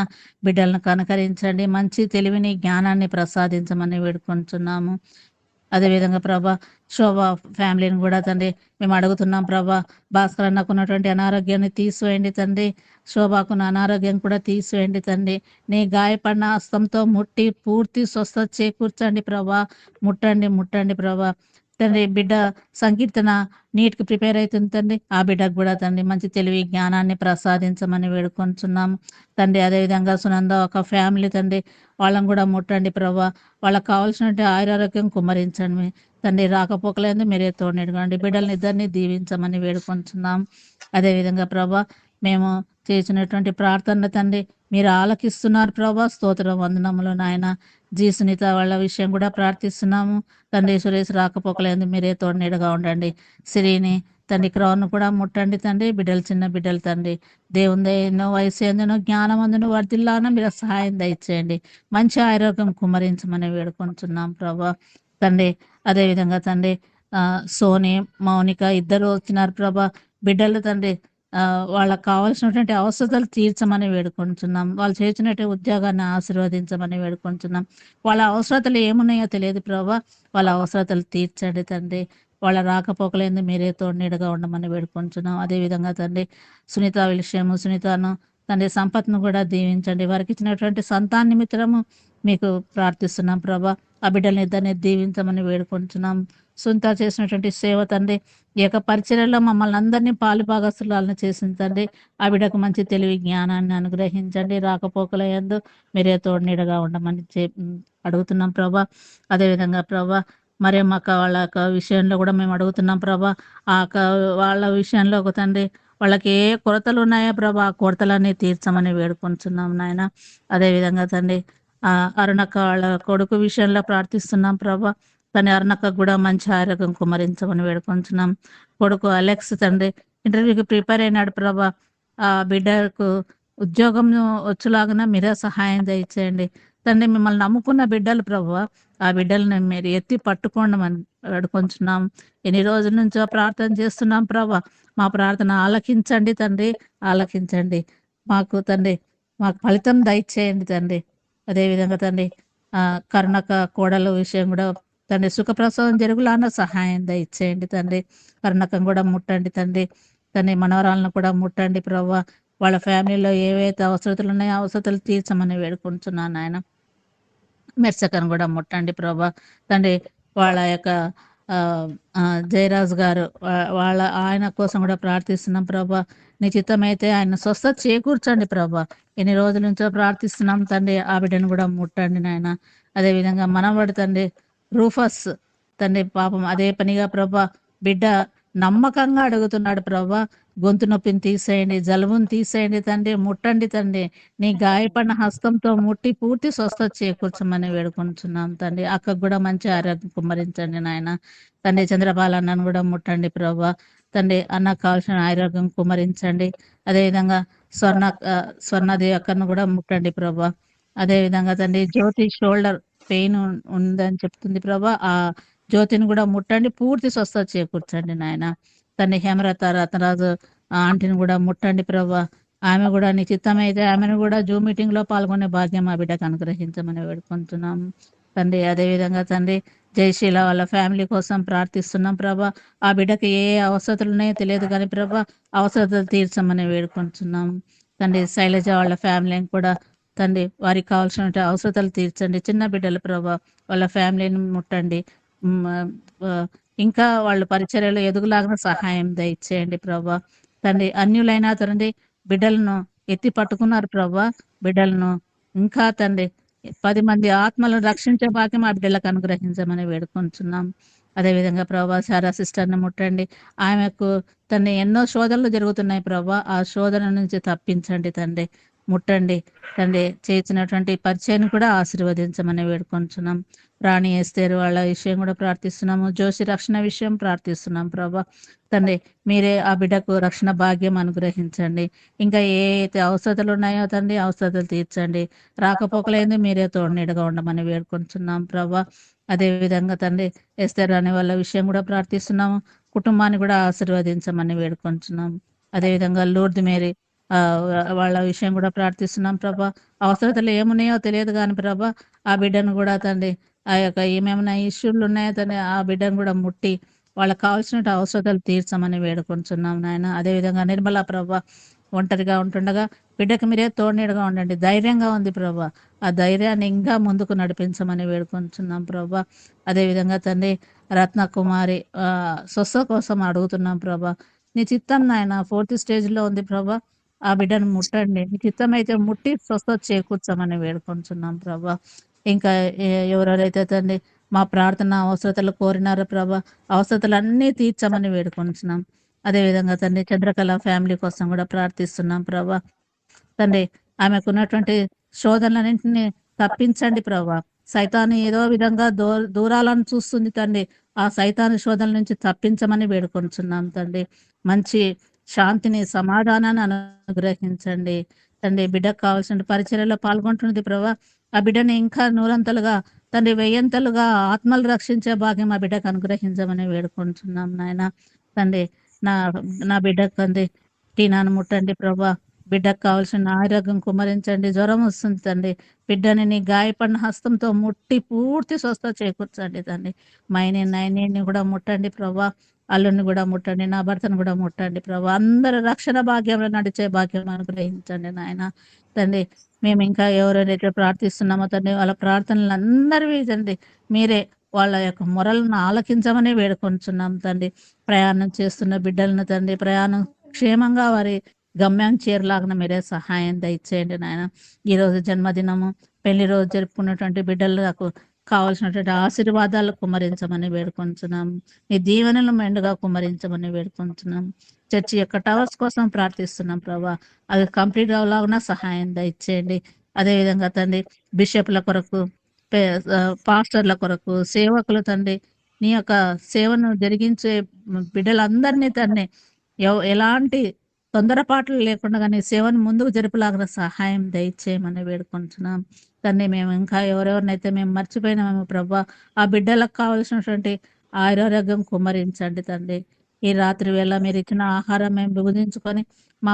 బిడ్డలను కనకరించండి, మంచి తెలివిని జ్ఞానాన్ని ప్రసాదించమని వేడుకుంటున్నాము. అదేవిధంగా ప్రభా శోభ ఫ్యామిలీని కూడా తండ్రి మేము అడుగుతున్నాం ప్రభా. భాస్కర్ అన్నకు ఉన్నటువంటి అనారోగ్యాన్ని తీసివేయండి తండ్రి. శోభకున్న అనారోగ్యం కూడా తీసివేయండి తండ్రి. నీ గాయపడిన హస్తంతో ముట్టి పూర్తి స్వస్థత చేకూర్చండి ప్రభా. ముట్టండి ప్రభా. తండ్రి బిడ్డ సంకీర్తన నీట్కి ప్రిపేర్ అవుతుంది తండ్రి. ఆ బిడ్డకు కూడా తండ్రి మంచి తెలివి జ్ఞానాన్ని ప్రసాదించమని వేడుకొంచున్నాము తండ్రి. అదేవిధంగా సునంద ఒక ఫ్యామిలీ తండ్రి, వాళ్ళని కూడా ముట్టండి ప్రభా. వాళ్ళకి కావాల్సినటువంటి ఆయురారోగ్యం కుమ్మరించండి తండ్రి. రాకపోకలేదు మీరే తోడునిడగండి. బిడ్డల్ని ఇద్దరిని దీవించమని వేడుకొంచున్నాం. అదేవిధంగా ప్రభా మేము చేసినటువంటి ప్రార్థన తండ్రి మీరు ఆలకిస్తున్నారు ప్రభా. స్తోత్రం వందనములు నాయన. జీ సునీత వాళ్ళ విషయం కూడా ప్రార్థిస్తున్నాము తండ్రి. సురేష్ రాకపోకలేదు మీరే తోడునీడగా ఉండండి. సిరిని తండ్రి క్రౌన్ కూడా ముట్టండి తండ్రి. బిడ్డలు చిన్న బిడ్డలు తండ్రి. దేవుని ఎన్నో వయసు ఎందునో జ్ఞానం అందును వర్ధిల్లాన మీరు సహాయం దయచేయండి. మంచి ఆరోగ్యం కుమ్మరించమని వేడుకొంటున్నాం ప్రభా తండ్రి. అదేవిధంగా తండ్రి సోని మౌనిక ఇద్దరు వచ్చినారు ప్రభా. బిడ్డలు తండ్రి వాళ్ళకి కావాల్సినటువంటి అవసరాలు తీర్చమని వేడుకుంటున్నాం. వాళ్ళు చేసినట్టు ఉద్యోగాన్ని ఆశీర్వదించమని వేడుకుంటున్నాం. వాళ్ళ అవసరతలు ఏమున్నాయో తెలియదు ప్రభా. వాళ్ళ అవసరతలు తీర్చండి తండ్రి. వాళ్ళ రాకపోకలేదు మీరే తోడునీడగా ఉండమని వేడుకుంటున్నాం. అదేవిధంగా తండ్రి సునీత విషయము సునీతను తండ్రి సంపత్ను కూడా దీవించండి. వారికి ఇచ్చినటువంటి సంతాన నిమిత్తము మీకు ప్రార్థిస్తున్నాం ప్రభా. ఆ బిడ్డల్ని ఇద్దరిని దీవించమని వేడుకుంటున్నాం. సునీత చేసినటువంటి సేవ తండ్రి ఈ యొక్క పరిచర్యలో మమ్మల్ని అందరినీ పాలుభాగస్తులను చేసింది తండ్రి. ఆ బిడ్డకు మంచి తెలివి జ్ఞానాన్ని అనుగ్రహించండి. రాకపోకలయందు మీరే తోడునీడగా ఉండమని అడుగుతున్నాం ప్రభా. అదేవిధంగా ప్రభా మరి మాకు వాళ్ళ యొక్క విషయంలో కూడా మేము అడుగుతున్నాం ప్రభా. వాళ్ళ విషయంలో ఒక తండ్రి వాళ్ళకి ఏ కొరతలు ఉన్నాయో ప్రభా ఆ కొరతలన్నీ తీర్చమని వేడుకొంచున్నాం నాయన. అదేవిధంగా తండ్రి అరుణక్క వాళ్ళ కొడుకు విషయంలో ప్రార్థిస్తున్నాం ప్రభా. తన అరుణక్కకు కూడా మంచి ఆరోగ్యం కుమరించమని వేడుకొంచున్నాం. కొడుకు అలెక్స్ తండ్రి ఇంటర్వ్యూకి ప్రిపేర్ అయినాడు ప్రభా. ఆ బిడ్డకు ఉద్యోగం వచ్చేలాగా మీరే సహాయం దయచేయండి తండ్రి. మిమ్మల్ని నమ్ముకున్న బిడ్డలు ప్రభా. ఆ బిడ్డలను మీరు ఎత్తి పట్టుకోండమని వేడుకొంచున్నాం. ఎన్ని రోజుల నుంచో ప్రార్థన చేస్తున్నాం ప్రభా. మా ప్రార్థన ఆలకించండి తండ్రి. ఆలకించండి మాకు తండ్రి. మాకు ఫలితం దయచేయండి తండ్రి. అదేవిధంగా తండ్రి కరుణక కోడల విషయం కూడా తండ్రి సుఖప్రసవం జరుగులాన్న సహాయం దయచేయండి తండ్రి. కరుణకం కూడా ముట్టండి తండ్రి. తండ్రి మనవరాలను కూడా ముట్టండి ప్రభా. వాళ్ళ ఫ్యామిలీలో ఏవైతే అవసరతలు ఉన్నాయో అవసరతలు తీర్చమని వేడుకుంటున్నాను ఆయన. మెర్సకను కూడా ముట్టండి ప్రభా తండ్రి. వాళ్ళ యొక్క జయరాజు గారు ఆయన కోసం కూడా ప్రార్థిస్తున్నాం ప్రభా. నీ చిత్తమైతే ఆయన స్వస్థత చేకూర్చండి ప్రభా. ఎన్ని రోజుల నుంచో ప్రార్థిస్తున్నాం తండ్రి. ఆ బిడ్డను కూడా ముట్టండి నాయన. అదేవిధంగా మనవడు తండ్రి రూఫస్ తండ్రి పాపం అదే పనిగా ప్రభా బిడ్డ నమ్మకంగా అడుగుతున్నాడు ప్రభా. గొంతు నొప్పిని తీసేయండి, జలుబుని తీసేయండి తండ్రి. ముట్టండి తండ్రి. నీ గాయపడిన హస్తంతో ముట్టి పూర్తి స్వస్థత చేకూర్చమని వేడుకుంటున్నాం తండ్రి. అక్కకు కూడా మంచి ఆరోగ్యం కుమ్మరించండి నాయన తండ్రి. చంద్రబాల అన్నను కూడా ముట్టండి ప్రభా తండ్రి. అన్నకు కావాల్సిన ఆరోగ్యం కుమ్మరించండి. అదేవిధంగా స్వర్ణదేవి అక్కను కూడా ముట్టండి ప్రభా. అదేవిధంగా తండ్రి జ్యోతి షోల్డర్ పెయిన్ ఉందని చెప్తుంది ప్రభా. ఆ జ్యోతిని కూడా ముట్టండి, పూర్తి స్వస్థత చేకూర్చండి నాయన తండ్రి. హేమలత రత్నరాజు ఆంటీని కూడా ముట్టండి ప్రభా. ఆమె కూడా నీ చిత్తమైతే ఆమెను కూడా జూమ్ మీటింగ్ లో పాల్గొనే భాగ్యం ఆ బిడ్డకు అనుగ్రహించమని వేడుకుంటున్నాం తండ్రి. అదేవిధంగా తండ్రి జయశీల వాళ్ళ ఫ్యామిలీ కోసం ప్రార్థిస్తున్నాం ప్రభా. ఆ బిడ్డకి ఏ అవసరతలు ఉన్నాయో తెలియదు కానీ ప్రభా అవసరతలు తీర్చమని వేడుకుంటున్నాం తండ్రి. శైలజ వాళ్ళ ఫ్యామిలీని కూడా తండ్రి వారికి కావాల్సిన అవసరతలు తీర్చండి. చిన్న బిడ్డలు ప్రభా వాళ్ళ ఫ్యామిలీని ముట్టండి. ఇంకా వాళ్ళు పరిచర్యలు ఎదుగులాగా సహాయం దయచేయండి ప్రభా తండ్రి. అన్యులైనా తండ్రి బిడ్డలను ఎత్తి పట్టుకున్నారు ప్రభా. బిడ్డలను ఇంకా తండ్రి 10 మంది ఆత్మలను రక్షించే భాగ్యం ఆ బిడ్డలకు అనుగ్రహించమని వేడుకుంటున్నాం. అదేవిధంగా ప్రభా శారా సిస్టర్ని ముట్టండి. ఆమెకు తండ్రి ఎన్నో శోధనలు జరుగుతున్నాయి ప్రభా. ఆ శోధన నుంచి తప్పించండి తండ్రి. ముట్టండి తండ్రి. చేసినటువంటి పరిచయం కూడా ఆశీర్వదించమని వేడుకుంటున్నాం. రాణి ఎస్తేరు వాళ్ళ విషయం కూడా ప్రార్థిస్తున్నాము. జోషి రక్షణ విషయం ప్రార్థిస్తున్నాం ప్రభా తండ్రి. మీరే ఆ బిడ్డకు రక్షణ భాగ్యం అనుగ్రహించండి. ఇంకా ఏ అయితే అవసరతలు ఉన్నాయో తండ్రి అవసరతలు తీర్చండి. రాకపోకలేదు మీరే తోడునీడగా ఉండమని వేడుకుంటున్నాం ప్రభా. అదేవిధంగా తండ్రి ఎస్తేరు అనే వాళ్ళ విషయం కూడా ప్రార్థిస్తున్నాము. కుటుంబాన్ని కూడా ఆశీర్వదించమని వేడుకుంటున్నాం. అదేవిధంగా లూర్ది మేరీ వాళ్ళ విషయం కూడా ప్రార్థిస్తున్నాం ప్రభా. అవసరతలు ఏమున్నాయో తెలియదు కానీ ప్రభా ఆ బిడ్డను కూడా తండ్రి ఆ యొక్క ఏమేమైనా ఇష్యూలు ఉన్నాయో తండ్రి ఆ బిడ్డను కూడా ముట్టి వాళ్ళకి కావాల్సిన అవసరతలు తీర్చమని వేడుకొంచున్నాం నాయన. అదేవిధంగా నిర్మల ప్రభా ఒంటరిగా ఉంటుండగా బిడ్డకు మీరే తోడునీడగా ఉండండి. ధైర్యంగా ఉంది ప్రభా, ఆ ధైర్యాన్ని ఇంకా ముందుకు నడిపించమని వేడుకొంచున్నాం ప్రభా. అదేవిధంగా తండ్రి రత్నకుమారి స్వస్థ కోసం అడుగుతున్నాం ప్రభా. నీ చిత్తం నాయన 4th స్టేజ్లో ఉంది ప్రభా, ఆ బిడ్డను ముట్టండి. నీ చిత్తం అయితే ముట్టి స్వస్థత చేకూర్చమని వేడుకొంచున్నాం ప్రభా. ఇంకా ఎవరెవరైతే తండ్రి మా ప్రార్థన అవసరతలు కోరినారో ప్రభా, అవసరతలన్నీ తీర్చమని వేడుకొంచున్నాం. అదేవిధంగా తండ్రి చంద్రకళ ఫ్యామిలీ కోసం కూడా ప్రార్థిస్తున్నాం ప్రభా. తండ్రి ఆమెకున్నటువంటి శోధనలన్నింటినీ తప్పించండి ప్రభా. సైతాను ఏదో విధంగా దూరాలను చూస్తుంది తండ్రి, ఆ సైతాను శోధన నుంచి తప్పించమని వేడుకొంచున్నాం తండ్రి. మంచి శాంతిని సమాధానాన్ని అనుగ్రహించండి తండ్రి. బిడ్డకు కావాల్సిన పరిచర్యలో పాల్గొంటున్నది ప్రభా, ఆ బిడ్డని ఇంకా నూరంతలుగా తండ్రి 1000 ఆత్మలు రక్షించే భాగ్యం ఆ బిడ్డకు అనుగ్రహించమని వేడుకుంటున్నాం నాయన. తండ్రి నా బిడ్డకు తండ్రి టీనాను ముట్టండి ప్రభా. బిడ్డకు కావాల్సిన ఆరోగ్యం కుమరించండి. జ్వరం వస్తుంది తండ్రి, బిడ్డని నీ గాయపడిన హస్తంతో ముట్టి పూర్తి స్వస్థత చేకూర్చండి తండ్రి. నైని కూడా ముట్టండి ప్రభా. అల్లుని కూడా ముట్టండి, నా భర్తను కూడా ముట్టండి ప్రభా. అందరు రక్షణ భాగ్యంలో నడిచే భాగ్యం అనుగ్రహించండి నాయన. తండ్రి మేము ఇంకా ఎవరైతే ప్రార్థిస్తున్నామో తండ్రి, వాళ్ళ ప్రార్థనలు అందరివి తండ్రి మీరే వాళ్ళ యొక్క మొరలను ఆలకించమని వేడుకొంచున్నాం తండ్రి. ప్రయాణం చేస్తున్న బిడ్డలను తండ్రి ప్రయాణం క్షేమంగా వారి గమ్యం చేరలాగా మీరే సహాయం దయచేయండి నాయన. ఈరోజు జన్మదినము పెళ్లి రోజు జరుపుకున్నటువంటి బిడ్డలకు కావాల్సినటువంటి ఆశీర్వాదాలు కుమ్మరించమని వేడుకొంచున్నాం. నీ దీవెనలు మెండుగా కుమ్మరించమని వేడుకొంచున్నాం. చర్చి యొక్క టవర్స్ కోసం ప్రార్థిస్తున్నాం ప్రభా, అది కంప్లీట్ అవ్వలాగా సహాయం దయచేయండి. అదేవిధంగా తండ్రి బిషప్ల కొరకు, పాస్టర్ల కొరకు, సేవకులు తండ్రి నీ యొక్క సేవను జరిగించే బిడ్డలందరినీ తండ్రి ఎలాంటి తొందరపాట్లు లేకుండా నీ సేవను ముందుకు జరుపులాగిన సహాయం దయచేయమని వేడుకుంటున్నాం తండ్రి. మేము ఇంకా ఎవరెవరినైతే మేము మర్చిపోయినామేమో ప్రభా, ఆ బిడ్డలకు కావలసినటువంటి ఆరోగ్యం కుమ్మరించండి తండ్రి. ఈ రాత్రి వేళ మీరు ఇచ్చిన ఆహారం మేము భుజించుకొని మా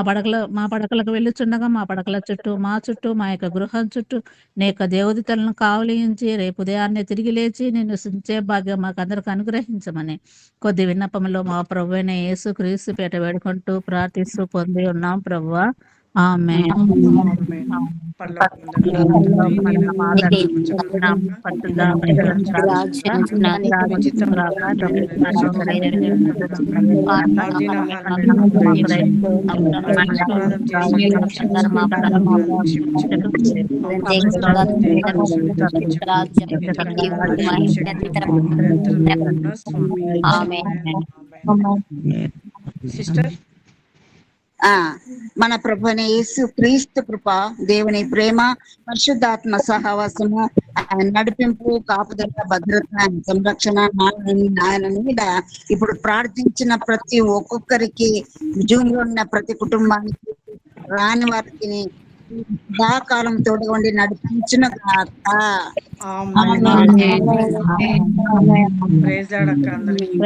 పడకలకు వెళ్ళుచుండగా మా పడకల చుట్టూ, మా చుట్టూ, మా యొక్క గృహం చుట్టూ నీ యొక్క దేవదూతలను కావలించి రేపు ఉదయాన్నే తిరిగి లేచి నిన్ను సించే భాగ్యం మాకు అందరికి అనుగ్రహించమని కొద్ది విన్నపంలో మా ప్రభు అయిన యేసు క్రీస్తు పేట వేడుకుంటూ ప్రార్థిస్తూ పొంది ఉన్నాం ప్రభువా. ఆమేన్. సిస్టర్ మన ప్రభు అయిన యేసు క్రీస్తు కృప, దేవుని ప్రేమ, పరిశుద్ధాత్మ సహవాసము, నడిపింపు, కాపుదల, భద్రత, సంరక్షణ ఆయన మీద ఇప్పుడు ప్రార్థించిన ప్రతి ఒక్కొక్కరికి, జూమ్ లో ఉన్న ప్రతి కుటుంబానికి, రాని వారికి సదాకాలం తోడు ఉండి నడిపించిన ప్రైజ్ లార్డ్ అక్క అందరికి.